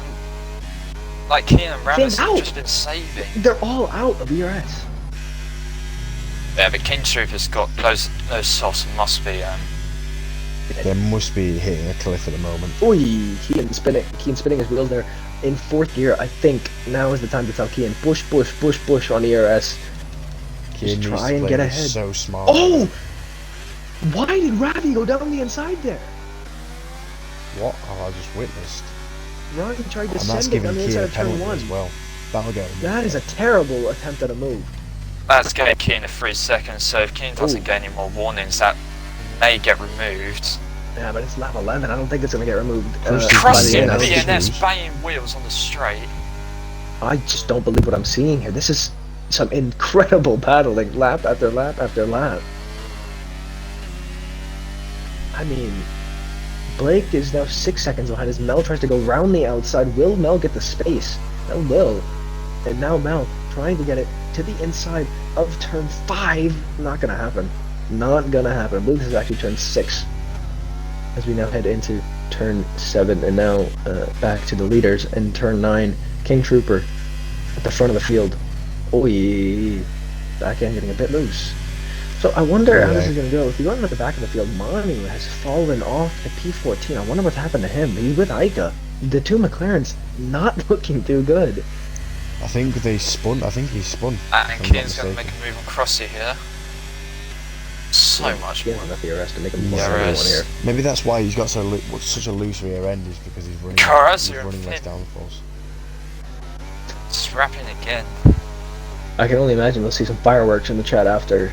S5: Like Keen and Ramis
S4: out.
S5: have just been saving.
S4: They're all out of ERS.
S5: Yeah, but King Trooper's got those sauce must be
S1: There must be hitting a cliff at the moment.
S4: Oi, Kean spinning his wheels there in 4th gear. I think now is the time to tell Kean push on ERS.
S1: Kane needs
S4: try
S1: to
S4: and
S1: play
S4: get
S1: this
S4: ahead.
S1: so smart.
S4: Oh! Why did Ravi go down the inside there?
S1: What have I just witnessed?
S4: Ravi tried to
S1: And that's
S4: send it
S1: giving
S4: down the
S1: Kane
S4: inside
S1: a
S4: of turn
S1: penalty
S4: 1.
S1: as well. That'll get him.
S4: That is a terrible attempt at a move.
S5: That's getting Keen a 3 seconds, so if Keen doesn't
S4: Ooh.
S5: get any more warnings that may get removed.
S4: Yeah, but it's lap 11. I don't think it's going to get removed.
S1: Krusty's
S4: by the
S5: Krusty
S4: end
S5: and
S4: of the
S1: BNS.
S5: BNS
S1: issues.
S5: banging wheels on the straight.
S4: I just don't believe what I'm seeing here. This is some incredible battling, lap after lap after lap. I mean, Blake is now 6 seconds behind as Mel tries to go round the outside. Will Mel get the space? Mel will. And now Mel trying to get it to the inside of turn 5. Not gonna happen. Not gonna happen. I believe this is actually turn 6. As we now head into turn 7 and now back to the leaders. And turn 9, King Trooper at the front of the field. Oi, back end getting a bit loose. So I wonder how this is going to go. If you go into the back of the field, Manu has fallen off at P14. I wonder what's happened to him. He's with Ica. The 2 McLarens not looking too good.
S1: I think they spun. I think he spun.
S5: And
S1: if I'm not
S5: Keen's going to make
S1: mistaken.
S5: a move on Krusty here. So much
S4: He
S5: more.
S4: has enough ERS to make him
S1: Yeah,
S4: more than
S5: ERS.
S4: one here.
S1: Maybe that's why he's got such a loose rear end, is because he's running,
S5: Cars
S1: he's
S5: are
S1: running less
S5: fit.
S1: downforce.
S5: Scrapping again.
S4: I can only imagine we'll see some fireworks in the chat after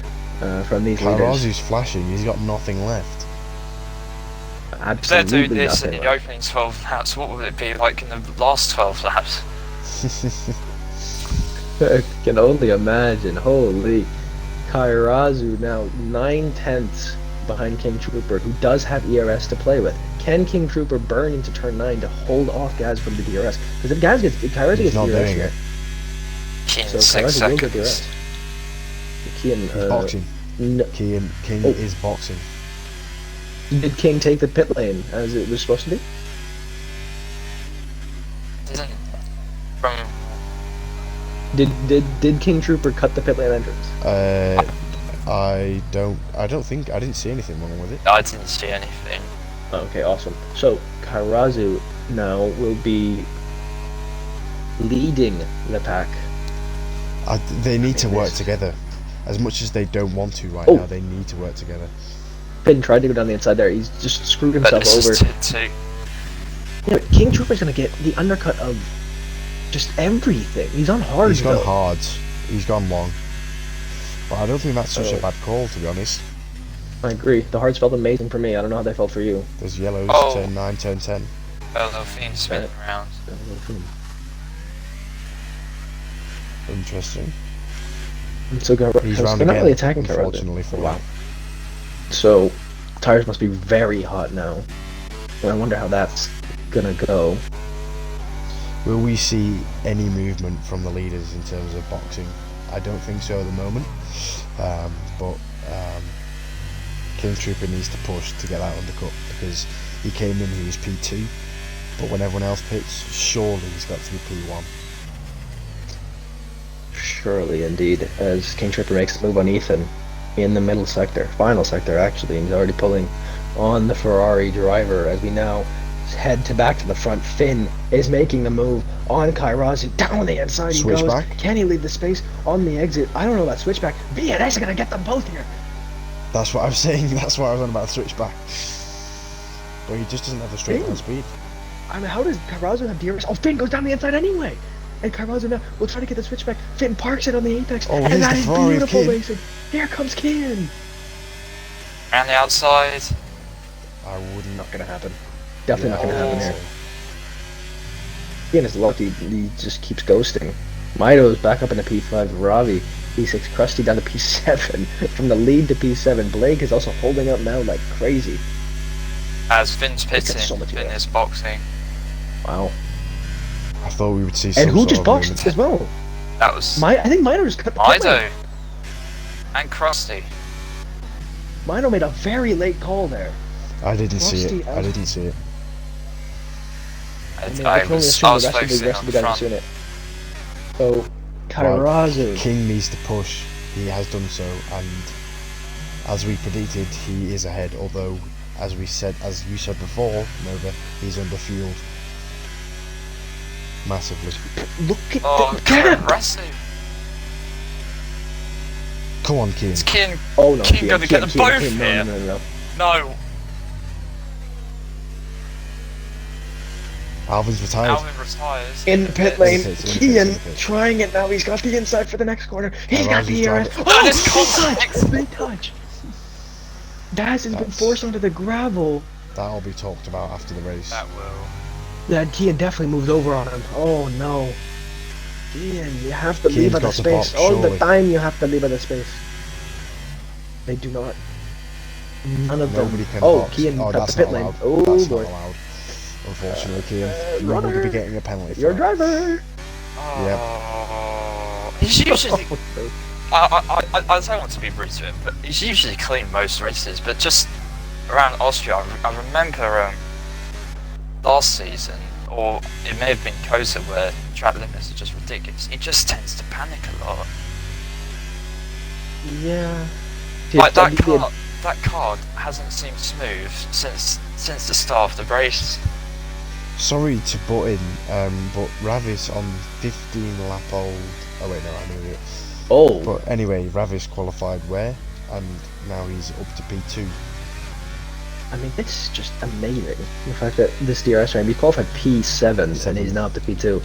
S4: from these leaders.
S1: Kairazu's flashing. He's got nothing left.
S5: If they
S4: Absolutely
S5: do this in
S4: nothing
S5: the
S4: left.
S5: opening 12 laps, what would it be like in the last 12 laps?
S4: I can only imagine. Holy. Kairazu now 9/10 behind King Trooper, who does have ERS to play with. Can King Trooper burn into turn 9 to hold off Gaz from the DRS? Because if Kairazu
S1: He's
S4: gets
S1: not
S4: DRS
S1: doing
S4: here,
S1: it.
S5: Keen
S4: so
S5: 6
S4: Kairazu will get
S5: seconds.
S4: DRS. Kean,
S1: He's boxing.
S4: no,
S1: King
S4: Oh.
S1: is boxing.
S4: did King take the pit lane as it was supposed to be?
S5: Didn't from
S4: Did King Trooper cut the pit lane entrance?
S1: I didn't see anything wrong with it.
S5: I didn't see anything.
S4: Okay, awesome. So Kairazu now will be leading the pack.
S1: They need to work
S4: Yes.
S1: together. As much as they don't want to right
S4: Oh.
S1: now, they need to work together.
S4: Finn tried to go down the inside there. He's just screwed
S5: But
S4: himself
S5: this
S4: over.
S5: is too.
S4: Yeah, but King Trooper's gonna get the undercut of just everything. He's on hard
S1: He's gone
S4: though.
S1: hard. He's gone long. But I don't think that's such a bad call, to be honest.
S4: I agree. The hards felt amazing for me. I don't know how they felt for you.
S1: There's yellows,
S5: Oh.
S1: turn 9, turn 10.
S5: Little fiend spinning around.
S1: Interesting.
S4: So
S1: He's
S4: they're
S1: round
S4: not
S1: again,
S4: really attacking Carrera.
S1: unfortunately for
S4: Wow.
S1: him.
S4: So tires must be very hot now. And I wonder how that's gonna go.
S1: Will we see any movement from the leaders in terms of boxing? I don't think so at the moment. But King Trooper needs to push to get that undercut because he came in, he was P2. But when everyone else pits, surely he's got to be P1.
S4: Surely, indeed, as King Tripper makes the move on Ethan in the middle sector, final sector actually, and he's already pulling on the Ferrari driver as we now head back to the front. Finn is making the move on Kairazu, down the inside he goes.
S1: Switchback.
S4: Can he leave the space on the exit? I don't know about switchback. VNS are gonna get them both here.
S1: That's what I was saying, that's what I was on about switchback. But he just doesn't have the straight line speed.
S4: I mean, how does Kairazu have DRS? Oh, Finn goes down the inside anyway. And Kairazu now will try to get the switchback. Finn parks it on the apex.
S1: Oh,
S4: and
S1: here's
S4: that
S1: the
S4: is
S1: Ferrari of
S4: beautiful
S1: Kian.
S4: racing. Here comes Kian.
S5: Around the outside.
S1: I wouldn't.
S4: Not gonna happen. Definitely not gonna
S1: I
S4: happen
S1: think
S4: here.
S1: so.
S4: Kian is lucky. He just keeps ghosting. Mido's back up in the P5. Ravi, P6. Krusty down to P7. From the lead to P7. Blake is also holding up now like crazy.
S5: As Finn's
S4: Look at
S5: pitting,
S4: so much
S5: Finn
S4: air.
S5: is boxing.
S4: Wow.
S1: I thought we would see some
S4: And who
S1: sort
S4: just
S1: of
S4: boxed
S1: movement.
S4: as well?
S5: That was
S4: I think Mido just cut the pit lane.
S5: Mido. And Krusty.
S4: Mido made a very late call there.
S1: I didn't see
S4: Krusty
S1: it. I
S4: out.
S1: didn't see it.
S4: I
S5: I,
S4: mean, I can only assume
S5: I was
S4: the
S5: focusing
S4: rest
S5: on
S4: of
S5: the
S4: the guys have
S5: front.
S4: seen it. So, Kairazu.
S1: King needs to push. He has done so, and as we predicted, he is ahead. Although, as you said before, Nova, he's underfueled massively.
S4: Look at
S5: Oh,
S4: the gap!
S5: aggressive.
S1: Come on, King.
S5: It's King.
S4: Oh no,
S5: King gonna get them both
S4: no,
S5: here.
S4: no.
S5: No.
S1: Alvin's retired.
S5: Alvin retires.
S4: In the pit lane,
S1: In the pit, in the pit,
S4: Kian
S1: in the pit.
S4: trying it now. He's got the inside for the next corner. He's got the
S1: Kairazu's
S4: DRS.
S1: driving.
S4: Oh,
S5: That is
S4: big
S5: contact.
S4: touch! Big touch! Daz has been
S1: That's-
S4: forced onto the gravel.
S1: That'll be talked about after the race.
S5: That will.
S4: That Kian definitely moved over on him. Oh no. Kian, you have to
S1: Kian's
S4: leave at the
S1: got the
S4: space.
S1: box,
S4: All the
S1: surely.
S4: time you have to leave at the space. They do not. None of them.
S1: Nobody can
S4: Oh,
S1: box.
S4: Kian
S1: Oh,
S4: got
S1: that's
S4: the pit
S1: not
S4: lane.
S1: allowed.
S4: Oh
S1: That's
S4: boy.
S1: not allowed. Unfortunately, Kian, you
S4: runner.
S1: will be getting a penalty for
S4: Your
S1: that.
S4: driver.
S5: Oh. He's usually. I don't want to be rude to him, but he's usually clean most races. But just around Austria, I remember last season, or it may have been Kota, where track limits are just ridiculous. He just tends to panic a lot.
S4: Yeah.
S5: Like that
S4: Kian-
S5: car, that card hasn't seemed smooth since the start of the race.
S1: Sorry to butt in, but Ravis on 15 lap old. Oh wait, no, I knew it.
S4: Oh.
S1: But anyway, Ravis qualified where, and now he's up to P2.
S4: I mean, it's just amazing. The fact that this DRS ran, he qualified P7 and he's now up to P2.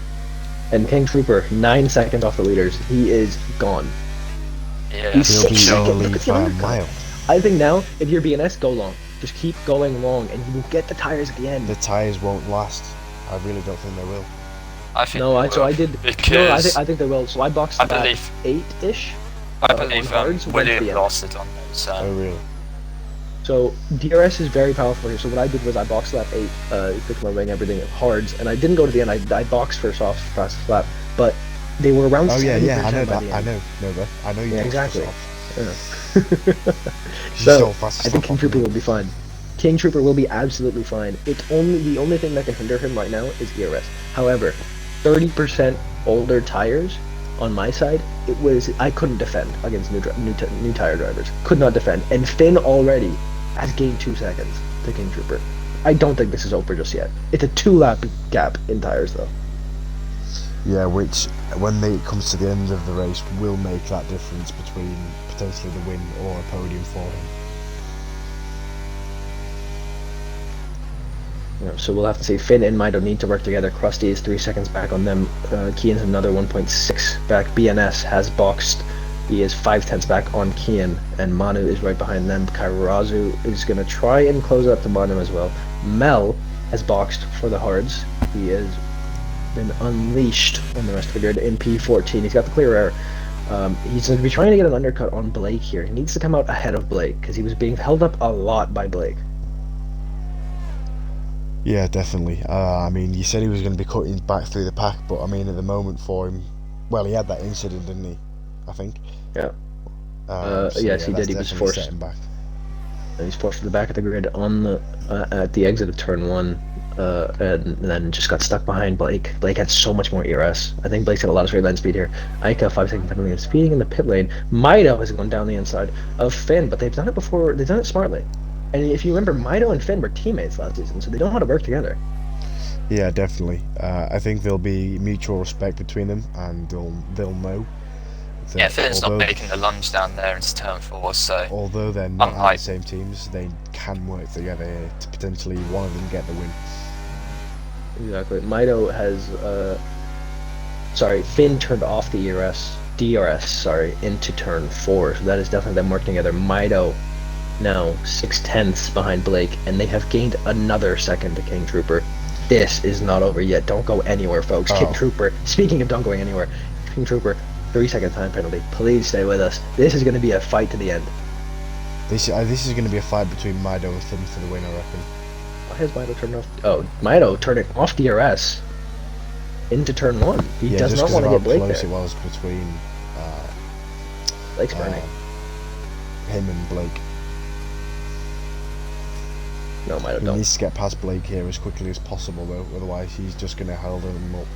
S4: And King Trooper, 9 seconds off the leaders. He is gone.
S5: Yeah,
S4: He's
S1: He'll
S4: six
S1: be in the
S4: seconds. Look
S1: lead
S4: at the
S1: by a
S4: undercut.
S1: mile.
S4: I think now, if you're BNS, go long. Just keep going long and you will get the tires at the end.
S1: The tyres won't last. I really don't think they will.
S5: I think.
S4: No,
S5: they
S4: so
S5: will,
S4: I did.
S5: because
S4: No, I think they will. So I boxed
S5: I
S4: about
S5: believe
S4: 8-ish.
S5: I
S4: on
S5: believe
S4: hards, went to
S5: William
S4: the end.
S5: lost it on those.
S1: Oh really?
S4: So DRS is very powerful here. So what I did was I boxed lap 8, picked my wing, everything at hards, and I didn't go to the end. I boxed for soft fastest lap, but they were around.
S1: Oh yeah,
S4: 70%
S1: I know
S4: by
S1: that.
S4: the
S1: I
S4: end.
S1: know, Nova. I know you.
S4: Yeah,
S1: boxed
S4: exactly.
S1: yourself.
S4: Yeah.
S1: She's
S4: So
S1: still fastest
S4: I think
S1: lap
S4: King
S1: on
S4: Trooper
S1: the-
S4: will be fine. King Trooper will be absolutely fine. It's only the only thing that can hinder him right now is ERS. However, 30% older tires on my side. I couldn't defend against new tire drivers. Could not defend. And Finn already has gained 2 seconds to King Trooper. I don't think this is over just yet. It's a 2-lap gap in tires though.
S1: Yeah, which when it comes to the end of the race will make that difference between potentially the win or a podium for him.
S4: Yeah, so we'll have to see. Finn and Mido need to work together. Krusty is 3 seconds back on them. Kian's another 1.6 back. BNS has boxed He is 5 tenths back on Kian, and Manu is right behind them. Kairazu is going to try and close up to Manu as well. Mel has boxed for the hards. He has been unleashed on the rest of the grid in P14. He's got the clear air. He's going to be trying to get an undercut on Blake here. He needs to come out ahead of Blake because he was being held up a lot by Blake.
S1: Yeah, definitely. I mean, you said he was going to be cutting back through the pack, but I mean, at the moment for him, well, he had that incident, didn't he? I think.
S4: Yeah.
S1: So
S4: Yes, he
S1: that's
S4: did. He was
S1: definitely
S4: forced.
S1: setting back.
S4: He's forced to the back of the grid on the at the exit of turn 1, and then just got stuck behind Blake. Blake had so much more ERS. I think Blake's got a lot of straight line speed here. Aika 5-second penalty and speeding in the pit lane. Mido has gone down the inside of Finn, but they've done it before. They've done it smartly. And if you remember, Mido and Finn were teammates last season, so they know how to work together.
S1: Yeah, definitely. I think there'll be mutual respect between them, and they'll know.
S5: Yeah, Finn's not making the lunge down there into turn 4, so...
S1: Although they're not on the
S5: unlike-
S1: same teams, they can work together to potentially one of them get the win.
S4: Exactly. Mido has, Finn turned off the DRS, into turn 4, so that is definitely them working together. Mido now 6 tenths behind Blake, and they have gained another second to King Trooper. This is not over yet. Don't go anywhere, folks.
S1: Oh.
S4: King Trooper, speaking of don't going anywhere, King Trooper, 3-second time penalty. Please stay with us. This is going to be a fight to the end.
S1: This is going to be a fight between Mido and Finn for the win, I reckon.
S4: Why has Mido turned off? Oh, Mido turning off DRS into turn 1. He
S1: Yeah,
S4: does
S1: just
S4: not
S1: 'cause
S4: want
S1: of
S4: to
S1: how
S4: get Blake
S1: close
S4: there.
S1: it was between
S4: Blake's burning.
S1: him and Blake.
S4: No, Mido
S1: He
S4: don't.
S1: needs to get past Blake here as quickly as possible, though. Otherwise, he's just going to hold him up.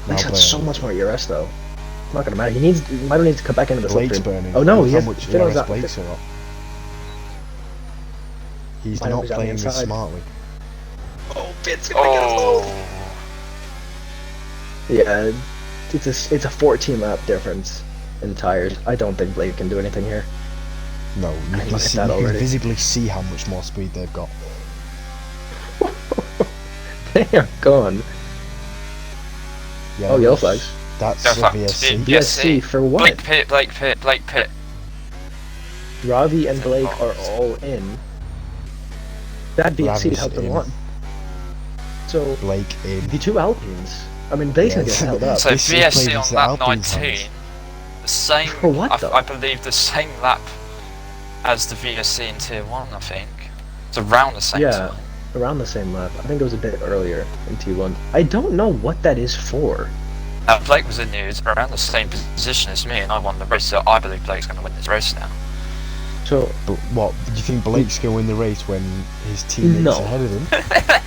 S4: Blake's
S1: Now
S4: got so much more ERS though. It's not gonna matter. Mido needs to come back into the
S1: Blake's
S4: slipstream.
S1: burning.
S4: Oh no,
S1: Look
S4: he
S1: how
S4: has
S1: much
S4: Finn on
S1: ERS
S4: that.
S1: Blake's got. He's
S4: Mido
S1: not
S4: was on the
S1: playing this
S4: inside.
S1: smartly.
S4: Oh, Finn's gonna get us both.
S5: Oh,
S4: Yeah, it's a 14 lap difference in tires. I don't think Blake can do anything here.
S1: No, you
S4: I
S1: can
S4: look at
S1: see,
S4: that
S1: you can
S4: already.
S1: visibly see how much more speed they've got.
S4: They are gone.
S1: Yeah,
S4: Oh, yellow flags.
S1: That's
S5: Go
S1: a
S5: fuck,
S1: VSC.
S5: dude.
S4: VSC for what?
S5: Blake Pitt.
S4: Ravi and Blake are all in. That VSC
S1: Ravi's
S4: helped them a
S1: in.
S4: lot. So
S1: Blake in.
S4: the two Alpines. I mean, Blake's gonna get
S1: Yeah.
S4: held up.
S5: So
S1: This is played
S5: VSC on
S1: into
S5: lap
S1: Alpine's
S5: 19,
S1: hands.
S5: the same,
S4: For what, though?
S5: I believe the same lap as the VSC in Tier 1, I think. It's around the same
S4: Yeah,
S5: time.
S4: around the same lap. I think it was a bit earlier in T1. I don't know what that is for.
S5: Blake was in the around the same position as me, and I won the race, so I believe Blake's going to win this race now.
S4: So
S1: But what? Do you think Blake's going to win the race when his teammates
S4: No.
S1: ahead of him?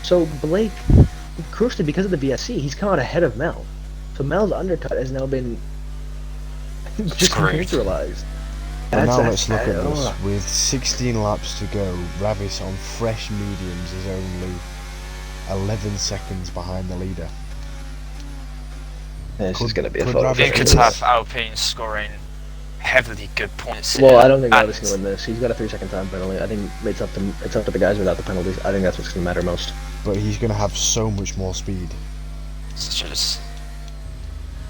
S4: So Blake, crucially because of the VSC, he's come out ahead of Mel. So Mel's undercut has now been just
S5: Screwed.
S4: neutralized.
S1: But now
S4: That's-
S1: let's look at
S4: oh.
S1: this. With 16 laps to go, Ravis on fresh mediums is only 11 seconds behind the leader.
S4: It's
S1: Could-
S4: just going to be a
S1: could
S4: photo.
S1: Ravi
S5: You could
S1: Yes.
S5: have Alpine scoring heavily good points here.
S4: Well, I don't think
S5: and
S4: Ravis can win this. He's got a 3-second time penalty. I think it's up to the guys without the penalties. I think that's what's going to matter most.
S1: But he's going to have so much more speed.
S5: It's just,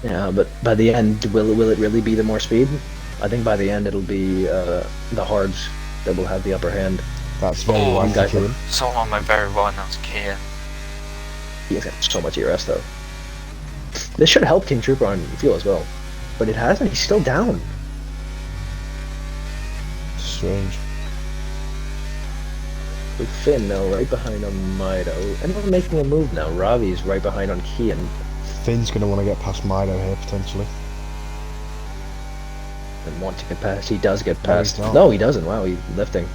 S4: Yeah, but by the end, will it really be the more speed? I think by the end it'll be the hards that will have the upper hand.
S1: That's very
S5: Oh,
S1: likely,
S4: guys,
S1: Kieran.
S5: someone may very well announce Kia.
S4: He's got so much ERS though. This should help King Trooper on fuel as well, but it hasn't. He's still down.
S1: Strange.
S4: With Finn now right behind on Mido, and we're making a move now. Ravi's right behind on Kian.
S1: Finn's going to want to get past Mido here, potentially.
S4: And want to get past. He does get
S1: No, he's
S4: past.
S1: not.
S4: No, he doesn't. Wow, he's lifting.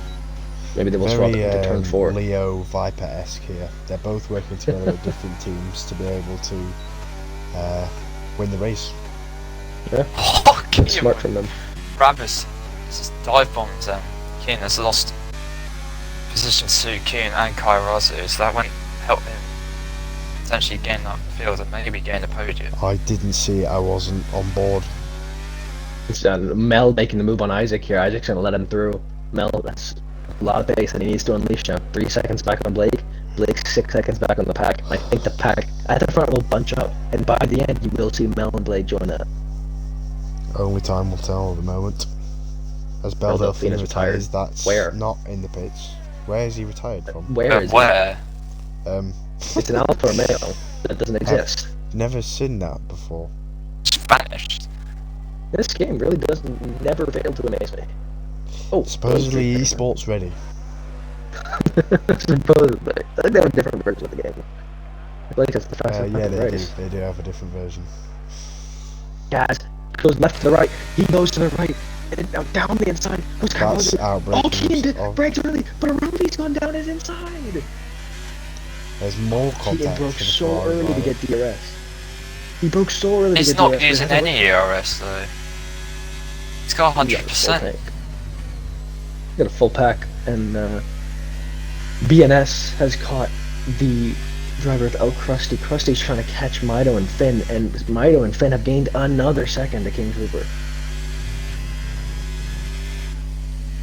S4: Maybe they will swap it
S1: Very
S4: into turn 4.
S1: Leo Viper-esque here. They're both working together at different teams to be able to win the race.
S5: Oh, Kia
S4: Smart from them.
S5: Ravis just dive bombs Keen has lost position to Keen and Kairazu, so that won't help him potentially gain that field and maybe gain the podium.
S1: I didn't see it. I wasn't on board.
S4: It's Mel making the move on Isaac here. Isaac's gonna let him through. Mel, that's a lot of pace, and he needs to unleash now. 3 seconds back on Blake. Blake's 6 seconds back on the pack. I think the pack at the front will bunch up, and by the end, you will see Mel and Blake join up.
S1: Only time will tell at the moment. As
S4: Well,
S1: Bell
S4: Delphine is
S1: retires,
S4: retired.
S1: that's
S4: Where?
S1: not in the pits. Where is he retired from?
S4: Where is
S5: Where?
S4: It's an Alfa Romeo that doesn't exist.
S1: Never seen that before.
S5: It's vanished.
S4: This game really does never fail to amaze me. Oh,
S1: Supposedly esports ready.
S4: Supposedly. I think they have a different version of the game. Like it's the fastest
S1: Yeah, they do.
S4: race.
S1: They do have a different version.
S4: Gas goes left to the right. He goes to the right. And now down the inside. Who's
S1: That's
S4: Carlos?
S1: outbreak.
S4: Oh, Keane brakes early, but Arabi's gone down his inside.
S1: There's more
S4: Keane
S1: contact.
S4: broke
S1: for the
S4: so
S1: Ferrari
S4: early to
S1: driver.
S4: get DRS. He broke so early
S5: He's
S4: to get
S5: not
S4: DRS. but
S5: using
S4: he has a-
S5: any ERS though. He's got
S4: He got a full
S5: 100%.
S4: tank. He got a full pack, and BNS has caught the driver without Krusty. Krusty's trying to catch Mido and Finn, and Mido and Finn have gained another second to King Trooper.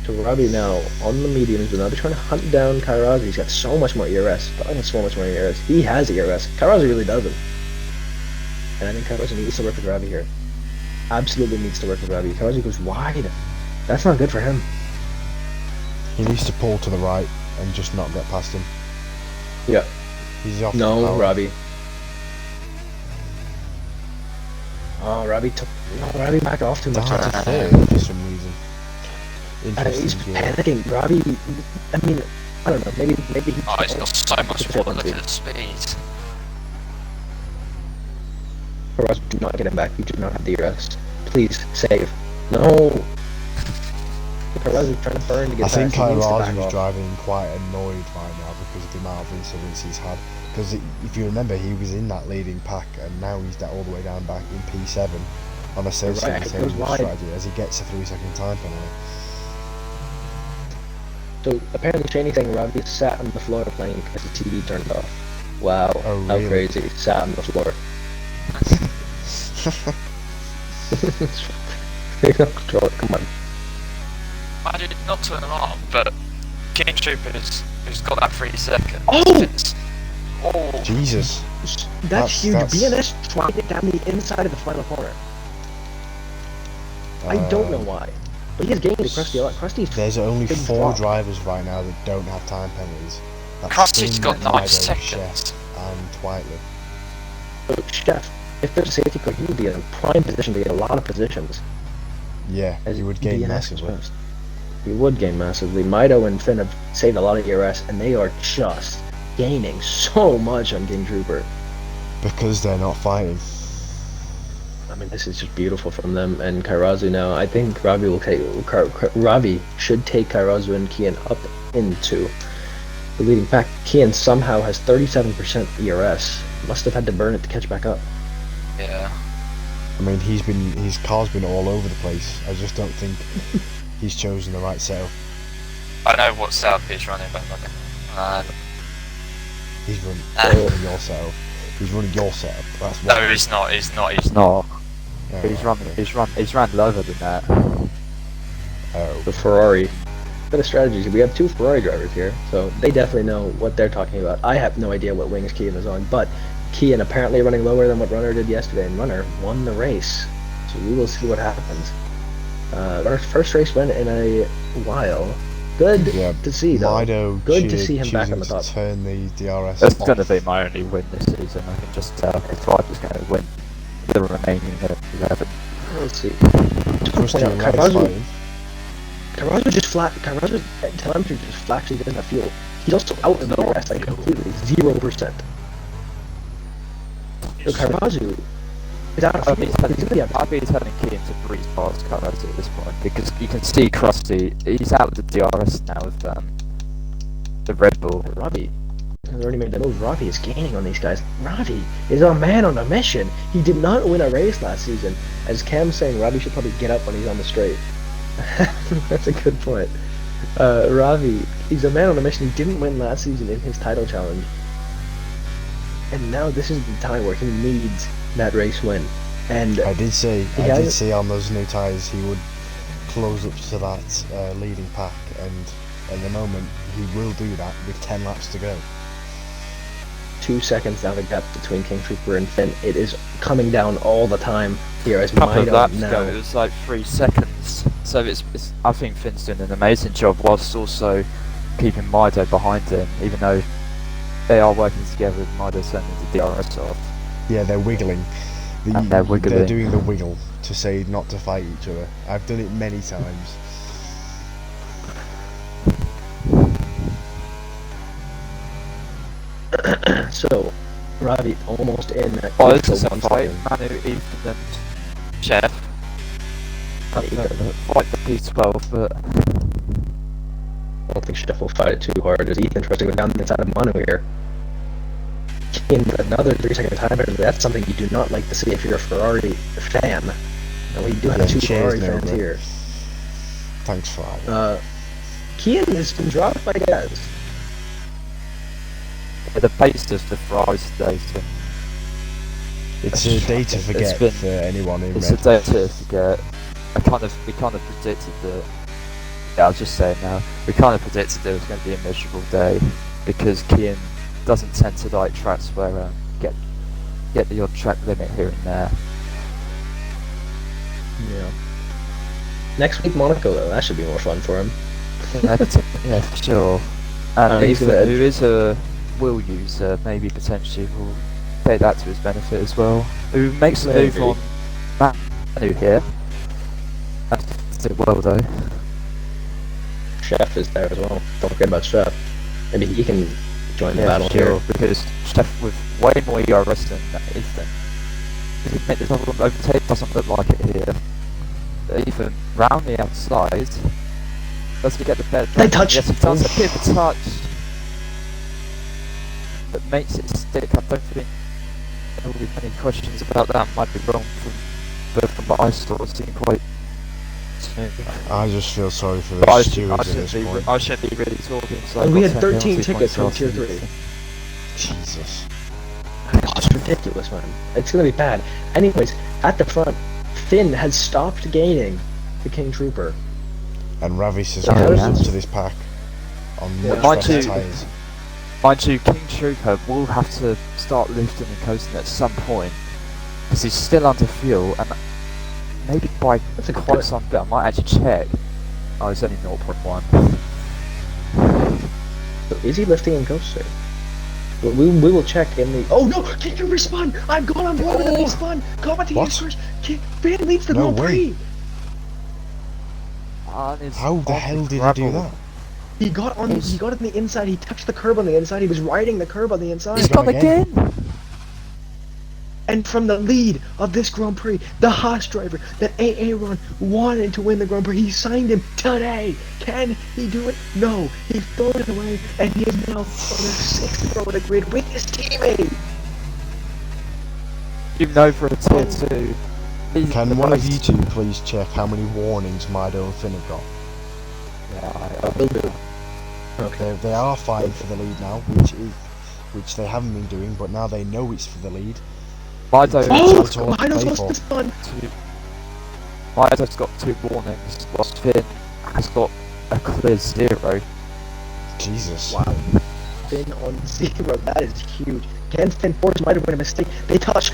S4: So Robbie now on the mediums, but now they're trying to hunt down Kairazi. He's got so much more ERS. But not so much more ERS. He has ERS. Kairazi really doesn't. And I think Kairazi needs to work with Robbie here. Absolutely needs to work with Robbie. Kairazi goes wide. That's not good for him.
S1: He needs to pull to the right and just not get past him.
S4: Yeah.
S1: He's off.
S4: No,
S1: the power.
S4: Robbie. Oh, Robbie took. No, Robbie backed off too much.
S1: Down to third for some reason.
S4: He's
S1: Interesting. Yeah.
S4: panicking. Robbie. I mean, I don't know. Maybe he.
S5: Oh, he's got so much
S4: It's
S5: more.
S4: different,
S5: Look
S4: dude.
S5: at the speed.
S4: Robbie, do not get him back. You do not have the ERS. Please save. No. Kairazi's trying to burn to get
S1: I
S4: back.
S1: think
S4: He needs to
S1: Kairazi
S4: back
S1: was
S4: off.
S1: driving quite annoyed right now because of the amount of incidents he's had. Because if you remember, he was in that leading pack, and now he's all the way down back in P7 on a
S4: You're right, it goes wide.
S1: strategy as he gets a 3-second time penalty.
S4: So apparently Shane's saying Robbie sat on the floor playing because the TV turned off. Wow.
S1: Oh,
S4: How
S1: really?
S4: crazy. Sat on the floor. They don't control it. Come on.
S5: I did not turn him on, but King Troopers, who's got that 3 seconds.
S4: Oh!
S5: It's- Oh!
S1: Jesus.
S4: That's huge.
S1: That's-
S4: BNS trying it down the inside of the final corner. I don't know why. But he has gained to Krusty a lot. Krusty's
S1: There's only
S4: big
S1: 4
S4: drop.
S1: drivers right now that don't have time penalties. That's
S5: Krusty's
S1: Finn,
S5: got 9
S1: Mido,
S5: seconds.
S1: Chef, and Whiteley.
S4: So, Chef, if there's a safety car, he would be in a prime position to get a lot of positions.
S1: Yeah,
S4: As
S1: he would gain
S4: BNS
S1: massively.
S4: goes. He would gain massively. Mido and Finn have saved a lot of ERS, and they are just gaining so much on King Trooper.
S1: Because they're not fighting.
S4: I mean, this is just beautiful from them. And Kairazu now, I think Ravi will take. Ravi should take Kairazu and Kian up into the leading pack. Kian somehow has 37% ERS. Must have had to burn it to catch back up.
S5: Yeah.
S1: I mean, his car's been all over the place. I just don't think he's chosen the right setup.
S5: I know what setup he's running, but
S1: He's running your setup. He's running your setup. That's
S5: no,
S1: why.
S5: he's not. He's not. He's
S3: He's not.
S1: Oh,
S3: He's run lower than that.
S1: Oh.
S4: The Ferrari. Bit of strategies. We have 2 Ferrari drivers here, so they definitely know what they're talking about. I have no idea what wings Kian is on, but Kian apparently running lower than what Runner did yesterday, and Runner won the race. So we will see what happens. Runner's first race win in a while. Good
S1: Yeah,
S4: to see, though.
S1: Mido
S4: Good to see him back on the
S1: choosing
S4: top.
S1: to turn the DRS
S3: That's
S1: off.
S3: going to be my only win this season. I can just tell. If Driver's going to win the remaining 11.
S4: Let's see.
S1: Krusty and Ravi's fighting.
S4: Kairazu just flat. Kairazu's telemetry just flat. He doesn't have fuel. He's also out of the rest, like completely 0%. So Kairazu is out of fuel. He's gonna be out of
S3: I'd be telling Kian to breeze past Kairazi at this point because you can see Krusty. He's out of the DRS now with the Red Bull.
S4: Ravi has already made the move. Ravi is gaining on these guys. Ravi is a man on a mission. He did not win a race last season. As Cam's saying, Ravi should probably get up when he's on the straight. That's a good point. Ravi, he's a man on a mission. He didn't win last season in his title challenge. And now this is the time where he needs that race win. And
S1: I did say
S4: has-
S1: on those new tyres he would close up to that leading pack, and at the moment he will do that with 10 laps to go.
S4: 2 seconds now the gap between King Trooper and Finn. It is coming down all the time here as
S3: A couple of
S4: Mido
S3: laps
S4: now.
S3: ago, it was like 3 seconds. So it's I think Finn's doing an amazing job whilst also keeping Mido behind him, even though they are working together with Mido sending the DRS off.
S1: Yeah, they're wiggling.
S3: And they're wiggling.
S1: They're doing the wiggle to say not to fight each other. I've done it many times.
S4: So, Ravi almost in at
S3: Oh, this is a
S4: 1
S3: fight.
S4: second.
S3: Manu, Ethan and Chef.
S4: Not Ethan.
S3: Fight the P12, but
S4: I don't think Chef will fight it too hard. Is Ethan trying to go down the inside of Manu here? In another 3-second timer, that's something you do not like to see if you're a Ferrari fan. And we do have
S1: Yeah,
S4: 2
S1: cheers,
S4: Ferrari fans
S1: Nova.
S4: here.
S1: Thanks for that.
S4: Kian has been dropped by Gaz.
S3: the pace of the Ferraris today, so
S1: It's a day to
S3: It's
S1: forget
S3: been-
S1: for anyone in
S3: it's a
S1: Red.
S3: day to forget. We kind of predicted that. Yeah, I'll just say it now. We kind of predicted there was going to be a miserable day because Kian doesn't tend to like tracks where get the odd track limit here and there.
S4: Yeah. Next week, Monaco, though. That should be more fun for him.
S3: Yeah, for sure. And
S4: he's
S3: Ethan,
S4: gonna-
S3: who is a wheel user, maybe potentially will take that to his benefit as well. Who makes a move
S4: Maybe.
S3: on Manu here. That's it well though.
S4: Chef is there as well. Don't forget about Chef. Maybe he can join the
S3: Yeah,
S4: battle
S3: for sure,
S4: here.
S3: because Chef with way more ERS than Ethan. He made this other overtake, doesn't look like it here. But Ethan round the outside. Does he get the better
S4: They
S3: track?
S4: touch.
S3: Yes, he does. A bit of a touch that makes it stick. I don't think there will be many questions about that. Might be wrong but from what I saw, it seemed quite smooth.
S1: I just feel sorry for
S3: But
S1: the stewards at this point.
S3: I shouldn't be really talking. So
S4: And
S3: I've
S4: we
S3: got
S4: had
S3: 10
S4: 13
S3: penalty
S4: tickets from
S3: points
S4: Tier
S3: after
S4: 3.
S1: Jesus.
S4: It's ridiculous, man. It's gonna be bad. Anyways, at the front, Finn has stopped gaining the King Trooper.
S1: And Ravis has
S4: Yeah,
S1: closed
S3: yeah.
S1: up to this pack on
S4: Yeah.
S1: much
S3: Mind
S1: faster
S3: you-
S1: tyres.
S3: Mind you, King Trooper will have to start lifting and coasting at some point because he's still under fuel and maybe by
S4: That's a good
S3: quite
S4: point.
S3: some bit. I might actually check. Oh, it's only 0.1.
S4: So is he lifting and coasting? We will check in the. Oh no! King Trooper spun! I'm going on board with him. He spun. Commentating
S1: What?
S4: first. Finn leads the
S1: No
S4: Grand
S1: way.
S4: Prix.
S1: How the hell did he do that?
S4: He got on. He got on the inside. He touched the curb on the inside. He was riding the curb on the inside.
S3: He's
S1: gone
S3: gone
S1: again.
S3: again!
S4: And from the lead of this Grand Prix, the Haas driver that Aaron wanted to win the Grand Prix, he signed him today. Can he do it? No. He's thrown it away, and he is now on the 6th row of the grid with his teammate.
S3: Even over a tier 2. He's
S1: Can
S3: the
S1: one of
S3: most-
S1: you two please check how many warnings Mido and Finn have got?
S3: Yeah,
S4: I will do. Okay.
S1: They are fighting for the lead now, which they haven't been doing, but now they know it's for the lead.
S3: Mido
S4: Oh,
S1: It's all to
S4: Mido's
S1: play
S4: lost
S1: for.
S4: the spun.
S3: Mido's got 2 warnings, whilst Finn has got a clear 0.
S1: Jesus.
S4: Wow. Finn on 0. That is huge. Can Finn force Mido to win a mistake? They touch.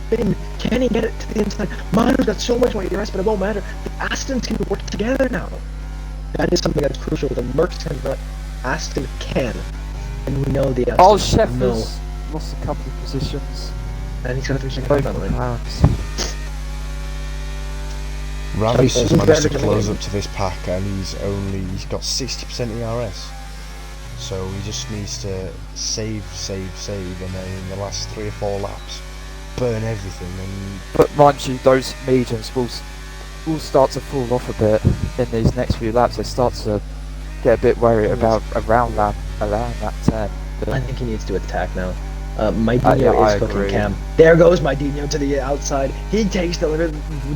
S4: Finn, can he get it to the inside? Mido's got so much more ERS, but it won't matter. The Astons can work together now. That is something that's crucial. The Mercs cannot. Aston can. And we know the Astons.
S3: Oh, Chef
S4: No.
S3: has lost a couple of positions.
S4: And he's got a 3-second
S3: Both
S4: time, by the way.
S3: McLarens.
S1: Ravis has
S4: He's
S1: managed
S4: better
S1: to
S4: than
S1: close
S4: him.
S1: up to this pack, and he's got 60% ERS. So he just needs to save, and then in the last 3 or 4 laps, burn everything. And
S3: But mind you, those mediums will start to fall off a bit in these next few laps. They start to get a bit worried about around lap 10.
S4: I
S3: But
S4: think he needs to attack now. Maidinho
S3: yeah, I
S4: is cooking
S3: agree.
S4: Cam. There goes Maidinho to the outside. He takes the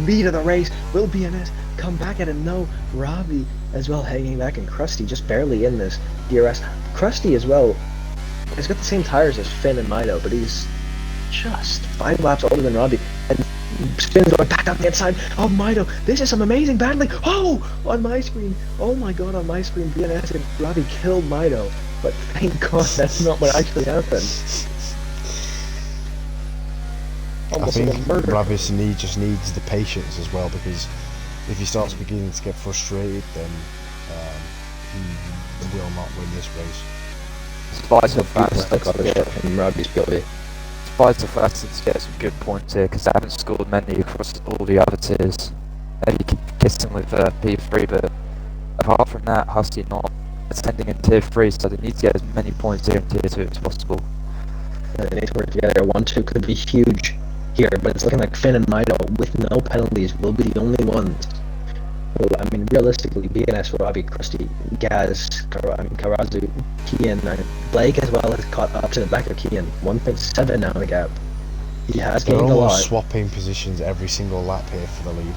S4: lead of the race. Will BNS come back at him? No. Ravi as well hanging back, and Krusty just barely in this DRS. Krusty as well has got the same tires as Finn and Mido, but he's just 5 laps older than Ravi. And spins going back up the inside of Mido. This is some amazing battling. Oh, on my screen. Oh my god, on my screen, BNS and Ravi killed Mido. But thank God that's not what actually happened.
S1: I
S4: Almost
S1: think
S4: a murder.
S1: Ravis just needs the patience as well, because if he starts beginning to get frustrated, then he will not win this race.
S3: Despite the fact
S4: From Robbie's POV.
S3: despite the fact that to get some good points here, because they haven't scored many across all the other tiers. Maybe kissing with P3, but apart from that, Husky not attending in tier 3, so they need to get as many points here in tier 2 as possible.
S4: They need to work together. 1-2 could be huge here, but it's looking like Finn and Mido, with no penalties, will be the only ones. Well, I mean, realistically, BNS, Robbie, Krusty, Gaz, Karazu, Kian, and Blake as well has caught up to the back of Kian. 1.7 now the gap. He has
S1: They're
S4: gained a lot.
S1: almost swapping positions every single lap here for the lead.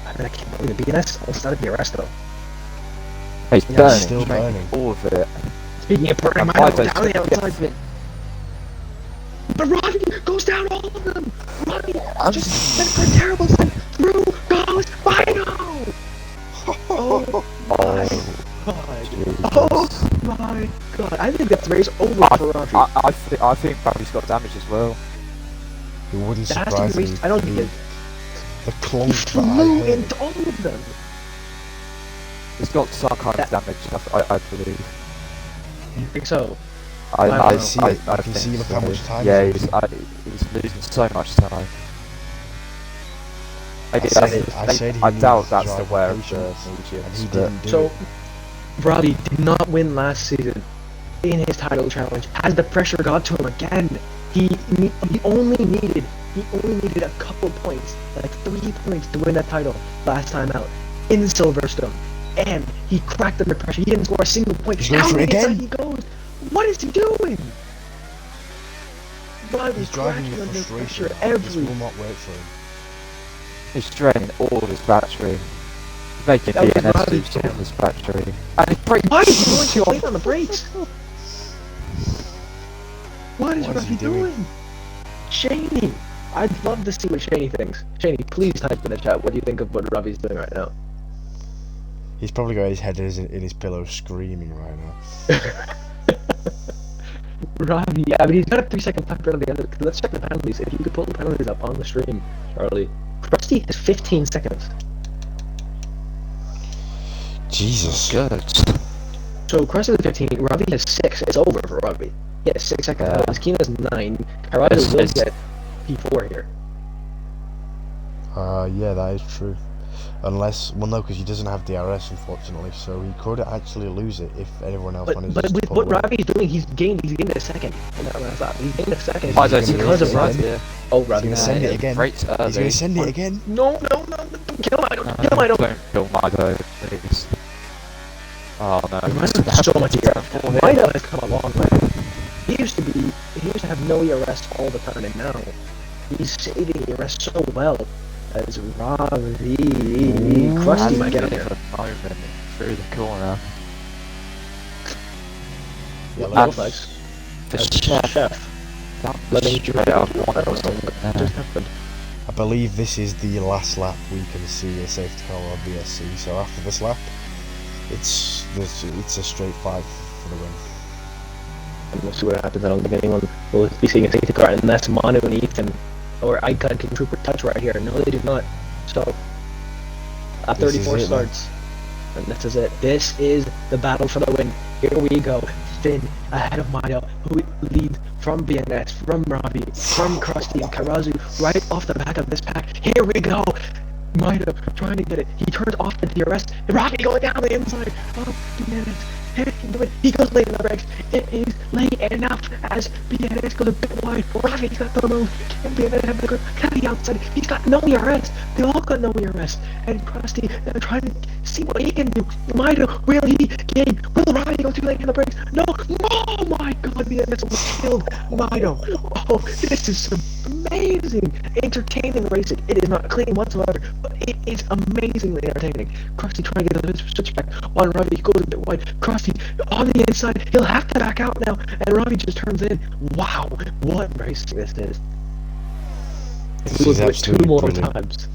S4: I mean, I can't believe it. BNS almost started the arrest though.
S3: He's
S4: Yeah,
S3: burning,
S1: still
S3: he's making
S1: burning.
S3: all of it.
S4: Speaking of burning,
S3: And
S4: Mido
S3: Mido's
S4: down the
S3: gonna get
S4: outside.
S3: Finn.
S4: But Robbie goes down all of them! Robbie
S3: I'm
S4: just sent for a terrible send through goes Mido! Oh my god. Oh my god. I think that's race over for Robbie.
S3: I think Bobby's got damage as well.
S1: It wouldn't
S4: That has to
S1: surprise
S4: be
S1: me.
S4: race. I don't think it.
S1: The
S4: He
S1: clunk that I
S4: flew
S1: heard.
S4: into all of them.
S3: He's got some kind of damage, I believe.
S4: You think so?
S1: I see it. I can
S3: think
S1: see look
S3: so.
S1: how much time
S3: Yeah,
S1: he's
S3: he's losing so much time. Maybe
S1: I said he
S3: I
S1: needs
S3: doubt
S1: to
S3: that's the
S1: drive
S3: way of
S1: patience,
S3: the
S1: and
S3: mediums,
S1: he
S3: but
S1: didn't do
S4: So,
S1: it.
S4: Robbie did not win last season in his title challenge. Has the pressure got to him again? He only needed a couple points, like 3 points to win that title last time out in Silverstone, and he cracked under pressure. He didn't score a single point.
S1: He's going
S4: How
S1: for it
S4: many
S1: again.
S4: times he goes? What is he doing? Robbie's
S1: He's driving
S4: cracking
S1: the
S4: under
S1: frustration.
S4: pressure
S1: This
S4: every.
S1: will not work for him.
S3: he's draining all of his battery. He's making
S4: That was
S3: DNS
S4: Robbie's
S3: lose all of his battery. And his brake.
S4: Why is he going so late on the brakes? What is
S1: What is he
S4: Robbie
S1: doing?
S4: doing? Shaney, I'd love to see what Shaney thinks. Shaney, please type in the chat what do you think of what Robbie's doing right now.
S1: He's probably got his head in his pillow screaming right now.
S4: Robbie, yeah, but he's got a 3-second factor on the other. Let's check the penalties. If you could pull the penalties up on the stream, Charlie. Krusty has 15 seconds.
S1: Jesus.
S3: Good.
S4: So Krusty has 15, Robbie has 6. It's over for Robbie. He has 6 seconds.
S3: Yeah.
S4: Kina has 9. Karazu will
S3: It's-
S4: get P4 here.
S1: Yeah, that is true. Unless, well, no, because he doesn't have DRS, unfortunately, so he could actually lose it if everyone else
S4: But
S1: manages to
S4: with
S1: pull
S4: what
S1: away.
S4: Robbie's doing, he's gained a second in that last lap. He's gained a second
S3: Mido's
S1: gonna
S4: because of
S1: lose
S4: Robbie.
S1: again.
S4: Oh,
S1: He's
S4: Robbie.
S1: going to send it again.
S3: Right
S1: He's going to send it again.
S4: No, don't kill him, I don't kill him, I don't.
S3: Don't kill Mido, please. Oh no.
S4: Mido has so much ERS. Mido has come a long way. He used to have no ERS all the time, and now he's saving ERS so well. As Robbie, Krusty might get him here.
S3: Moment through the corner.
S4: Yellow flags.
S3: The
S4: As
S3: chef.
S4: Chef.
S3: Let me
S4: Letting
S3: straight up one
S4: That
S3: or
S4: was
S3: something
S4: what
S3: there.
S4: just happened.
S1: I believe this is the last lap we can see a safety car on VSC, so after this lap, it's a straight fight for the win.
S4: And we'll see what happens. I don't think anyone will be seeing a safety car unless Manu and Ethan or Icon can trooper touch right here. No, they do not. So, at
S1: This is
S4: 34
S1: it,
S4: starts. And this is it. This is the battle for the win. Here we go. Finn ahead of Mido, who leads from BNS, from Robbie, from Krusty and Karazu, right off the back of this pack. Here we go. Mido trying to get it. He turns off the DRS. Robbie going down the inside of BNS. He goes late in the brakes. It is late enough as BNS goes a bit wide. Robbie's got the move. Can BNS have the grip? Can the outside? He's got no ERS. They all got no ERS. And Krusty trying to see what he can do. Mido, will he gain? Will Robbie go too late in the brakes? No. Oh my god, BNS almost killed Mido. Oh, this is some amazing, entertaining racing. It is not clean whatsoever, but it is amazingly entertaining. Krusty trying to get the switchback on Robbie. He goes a bit wide. Krusty on the inside. He'll have to back out now, and Robbie just turns in. Wow, what racing this is!
S1: This
S4: We'll
S1: is
S4: do it two
S1: absolutely
S4: more
S1: brilliant.
S4: times.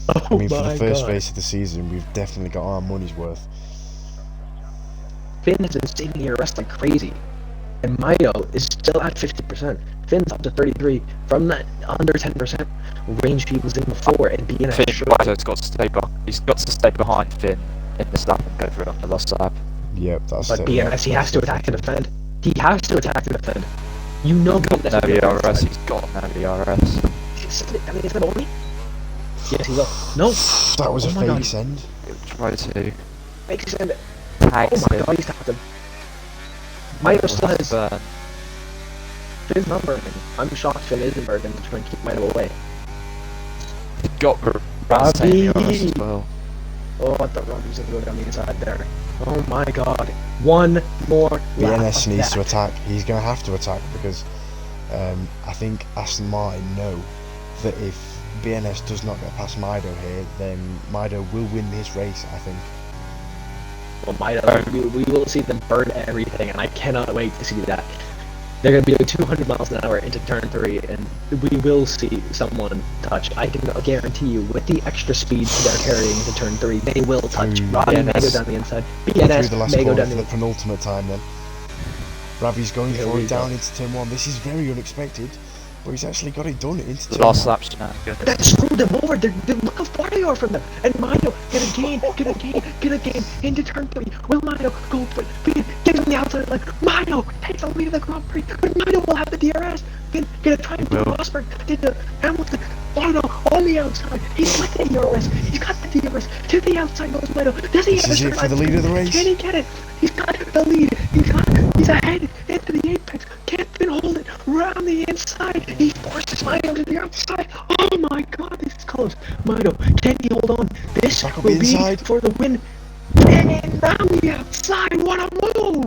S1: I
S4: Oh
S1: mean, for
S4: my
S1: the first
S4: god!
S1: race of the season, we've definitely got our money's worth.
S4: Finn has been saving the arrest like crazy. And Mido is still at 50%. Finn's up to 33 from that under 10% range he was in before, and being
S3: Finn
S4: a
S3: Mido's got to stay he's got to stay behind Finn in this lap and go for it on the last lap.
S1: Yep, that's
S4: But
S1: it.
S4: BNS, he has to attack and defend. He has to attack and defend. You know
S3: No ERS, he's got no ERS.
S4: I mean, is that only? Yes, he will. No!
S1: That was
S4: Oh
S1: a
S4: my
S1: fake
S4: God.
S1: send.
S3: He'll try to
S4: Makes sense.
S3: tag
S4: Oh my
S3: him.
S4: god, he's tapped him. Mido still
S3: Will
S4: has
S3: burn.
S4: Finn's not burning. I'm shocked Finn isn't burning to try and keep Mido away.
S3: Got around same ERS as well.
S4: Oh, I thought Robbie's gonna go down the inside there. Oh my god. One more lap
S1: BNS
S4: of
S1: needs
S4: that.
S1: to attack. He's going to have to attack because I think Aston Martin know that if BNS does not get past Mido here, then Mido will win this race, I think.
S4: Well, Mido, we will see them burn everything, and I cannot wait to see that. They're going to be doing 200 miles an hour into turn 3, and we will see someone touch. I can guarantee you, with the extra speed they're carrying into turn 3, they will touch. Robbie may go down the inside.
S1: Through the
S4: BNS
S1: last
S4: may go
S1: corner
S4: down
S1: for
S4: the
S1: the penultimate time then. Ravi's going
S4: Here
S1: for
S4: we
S1: it down
S4: go.
S1: into turn 1. This is very unexpected, but he's actually got it done into
S3: The
S1: turn
S3: last
S1: 1.
S3: lap shenanigans.
S4: That screwed them over. Look how far they are from them. And Mido, get a gain into turn 3. Will Mido go for it? Finn, get on the outside line. Mido takes the lead of the Grand Prix, but Mido will have the DRS. Finn, gonna try and do
S3: Will.
S4: Rosberg. Did the Hamilton. Mido on the outside. He's with the DRS. He's got the DRS. To the outside goes Mido. Does he
S1: This
S4: have
S1: is
S4: a
S1: it for the lead of the race.
S4: Can he get it? He's got the lead. He's ahead into the apex. Can't Finn hold it round the inside. He forces Mido to the outside. Oh my god, this is close. Mido, can he hold on? This
S1: Back up
S4: will be
S1: inside.
S4: for the win. And round the outside. What a move!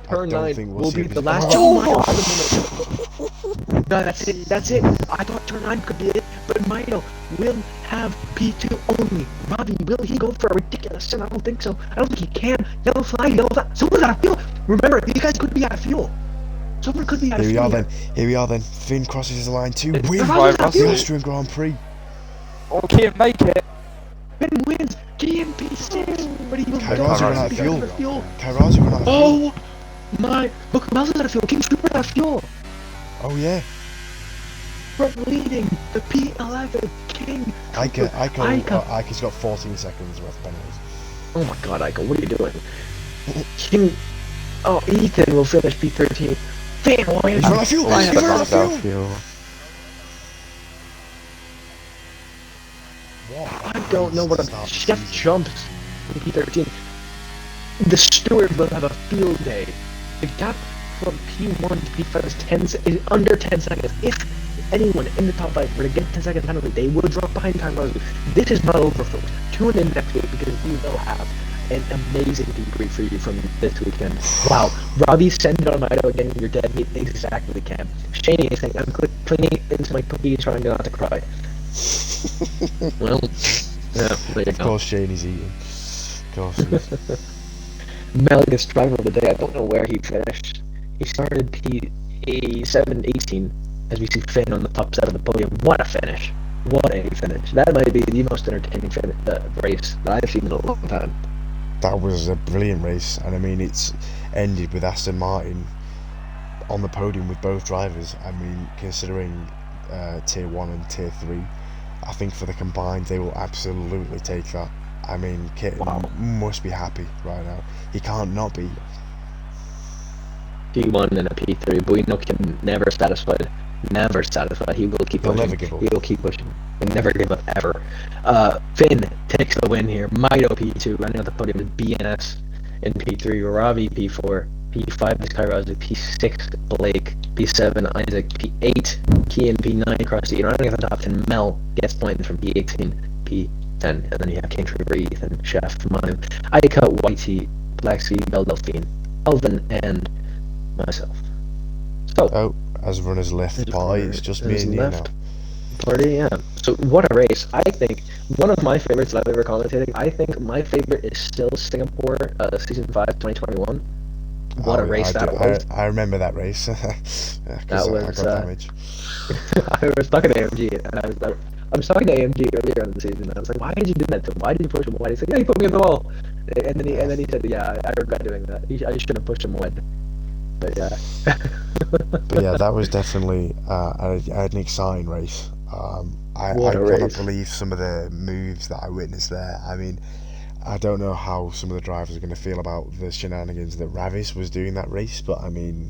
S1: I
S4: Turn
S1: don't
S4: 9
S1: think we'll
S4: will
S1: see
S4: be
S1: this-
S4: the last
S1: Oh!
S4: Mido for the moment. No, that's it. I thought turn 9 could be it, but Mido will have P2 only. Robbie, will he go for a ridiculous sin? I don't think so. I don't think he can. Yellow flag. Someone's out of fuel. Remember, these guys could be out of fuel. Someone could be out of
S1: Here we
S4: fuel.
S1: are then. Here we are then. Finn crosses the line to win
S4: Right,
S1: the
S4: Russell.
S1: Austrian Grand Prix.
S3: Oh, can't make it.
S4: Finn wins. GMP6. But he will
S1: Kairazzi ran out of
S4: be
S1: fuel.
S4: out of fuel.
S1: Kairazzi ran out of fuel.
S4: Oh my! Look, who else is out of fuel? King Super out of fuel.
S1: Oh yeah.
S4: Front leading the P11 King.
S1: Ika's got 14 seconds worth of penalties.
S4: Oh my god, Ika, what are you doing? King. Oh, Ethan will finish P13. Finn, why
S1: He's run out of fuel.
S4: Why
S1: He's
S4: have
S1: run
S4: I
S1: out
S4: got
S1: of fuel.
S4: I don't know what a chef jumps in P13. The steward will have a field day. The gap from P1 to P5 is under 10 seconds. If anyone in the top 5 were to get 10 second penalty, they would drop behind Kairazzi. This is not over, folks. Tune in next week because we will have an amazing debrief for you from this weekend. Wow, Robbie, send it on Mido again. You're dead meat. Exactly, Cam. Shaney is saying, I'm clinging into my cookie trying not to cry. Well, yeah, there you
S1: Of
S4: go.
S1: course Shane is eating. Of course he is.
S4: Melligus driver of the day. I don't know where he finished. He started P7 18 as we see Finn on the top side of the podium. What a finish! What a finish! That might be the most entertaining race that I've seen in a long time.
S1: That was a brilliant race, and I mean it's ended with Aston Martin on the podium with both drivers. I mean, considering Tier 1 and Tier 3, I think for the combined they will absolutely take that. I mean, Kitten must be happy right now. He can't not be.
S4: P1 and a P3, but we know Kim never satisfied. Never satisfied. He will keep
S1: He'll
S4: pushing.
S1: never give up.
S4: He will keep pushing. He'll never give up ever. Finn takes the win here. Mido P2, running out the podium is BNS in P3, Ravi P4, P5 is Kairazzi, P6 Blake, P7 Isaac, P8 Kian, P9 across the running at the top 10. Mel gets points from P18, P10, and then you have King Trevor, Ethan, Chef, Manu, Ika, Whitey, Lexi, Bell Delphine, Elvin, and myself. So,
S1: Oh, as runners left the party, it's just me
S4: As
S1: and you now.
S4: left party, yeah. So what a race! I think one of my favorites that I've ever commentated. I think my favorite is still Singapore, season 5, 2021. What a race that was!
S1: I remember that race. Yeah, 'cause
S4: That
S1: I
S4: was,
S1: got damage.
S4: I was stuck at AMG, and I was talking to AMG earlier in the season, and I was like, "Why did you do that to him? Why did you push him away?" He said, "Yeah, he put me in the wall." And then he said, "Yeah, I regret doing that. I shouldn't have pushed him away." But yeah.
S1: But yeah, that was definitely an exciting race. I
S4: What a
S1: cannot
S4: race.
S1: believe some of the moves that I witnessed there. I mean, I don't know how some of the drivers are going to feel about the shenanigans that Ravis was doing that race, but I mean,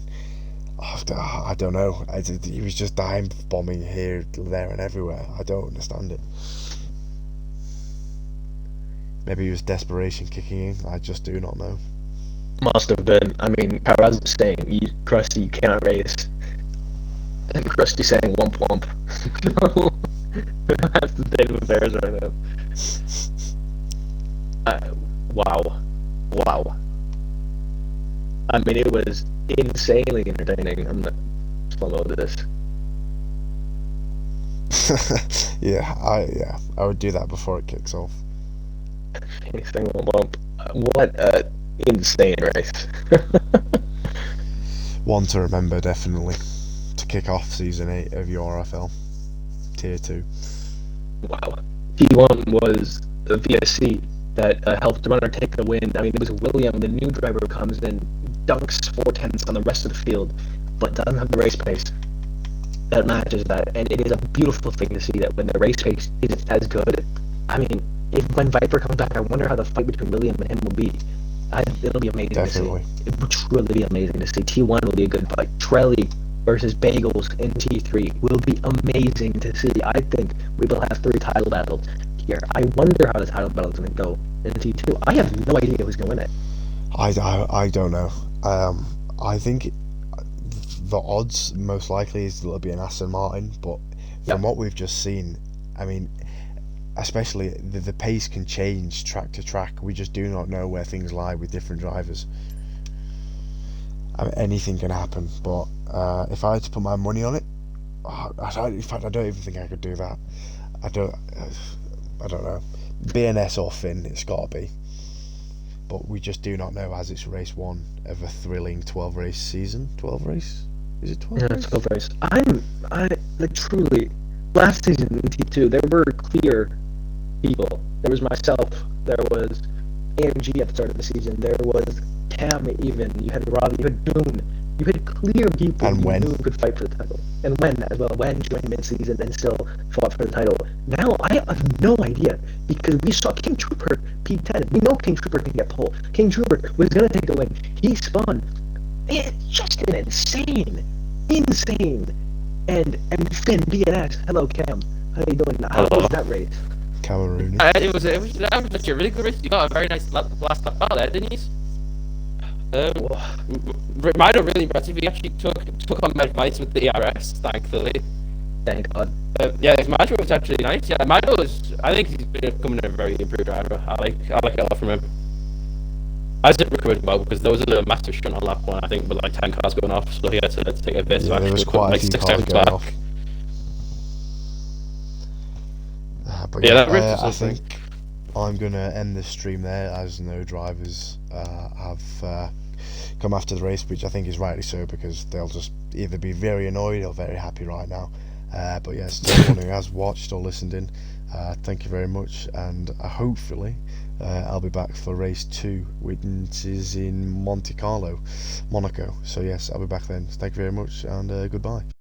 S1: I don't know. He was just dime bombing here, there, and everywhere. I don't understand it. Maybe it was desperation kicking in. I just do not know.
S4: Must have been. I mean, Perez was saying, Krusty, you cannot race. And Krusty saying, womp womp. That's the state of affairs right now. Wow. Wow. I mean, it was insanely entertaining. I'm not slow-mo this.
S1: Yeah, I would do that before it kicks off.
S4: Anything womp womp. What a insane race.
S1: One to remember, definitely, to kick off Season 8 of Urfl Tier 2.
S4: Wow. T1 was the VSC that helped the runner take the win. I mean, it was William, the new driver, who comes in, dunks 4 tenths on the rest of the field, but doesn't have the race pace that matches that. And it is a beautiful thing to see that when the race pace isn't as good. I mean, when Viper comes back, I wonder how the fight between William and him will be. It'll be amazing
S1: Definitely.
S4: to see. It will truly be amazing to see. T1 will be a good fight. Trelly versus Bagels in T3 will be amazing to see. I think we will have 3 title battles here. I wonder how the title battle is going to go in T2. I have no idea who's going to win it.
S1: I don't know. I think the odds most likely is that it'll be an Aston Martin, but from what we've just seen, I mean, especially the pace can change track to track. We just do not know where things lie with different drivers. I mean, anything can happen, but if I had to put my money on it, in fact, I don't even think I could do that. I don't know. BNS or Finn, it's got to be. But we just do not know, as it's race 1 of a thrilling 12 race season. 12 race? Is it 12
S4: Yeah,
S1: race?
S4: 12 race. I like truly, last season in T2, there were clear people. There was myself, there was AMG at the start of the season, there was Cam even, you had Robbie, you had Boone, you had clear people
S1: And
S4: you
S1: Wen.
S4: knew could fight for the title. And Wen as well. Wen joined mid-season and still fought for the title. Now, I have no idea, because we saw King Trooper P10. We know King Trooper can get pole. King Trooper was going to take the win. He spun. It's just an insane. And Finn, BNS, hello Cam. How you doing? How was that race?
S1: Cameroon.
S6: It was actually a really good race. You got a very nice last lap out there, didn't you? Rider really impressive. He actually took on my advice with the ERS, thankfully.
S4: Thank God.
S6: Yeah, his Majo was actually nice. Yeah, Majo was. I think he's becoming a very improved driver. I like a lot from him. As it recovered well, because there was a massive shunt on lap 1, I think, with like 10 cars going off, so he had to take a bit.
S1: Yeah,
S6: So
S1: there was
S6: actually
S1: quite a
S6: like
S1: few
S6: 6
S1: cars
S6: seconds
S1: going
S6: back.
S1: off. But
S6: Yeah,
S1: yeah,
S6: that race was
S1: I
S6: awesome.
S1: think I'm going to end this stream there, as no drivers have come after the race, which I think is rightly so, because they'll just either be very annoyed or very happy right now. But yes, to everyone who has watched or listened in, thank you very much, and hopefully I'll be back for race 2, which is in Monte Carlo, Monaco. So yes, I'll be back then. Thank you very much, and goodbye.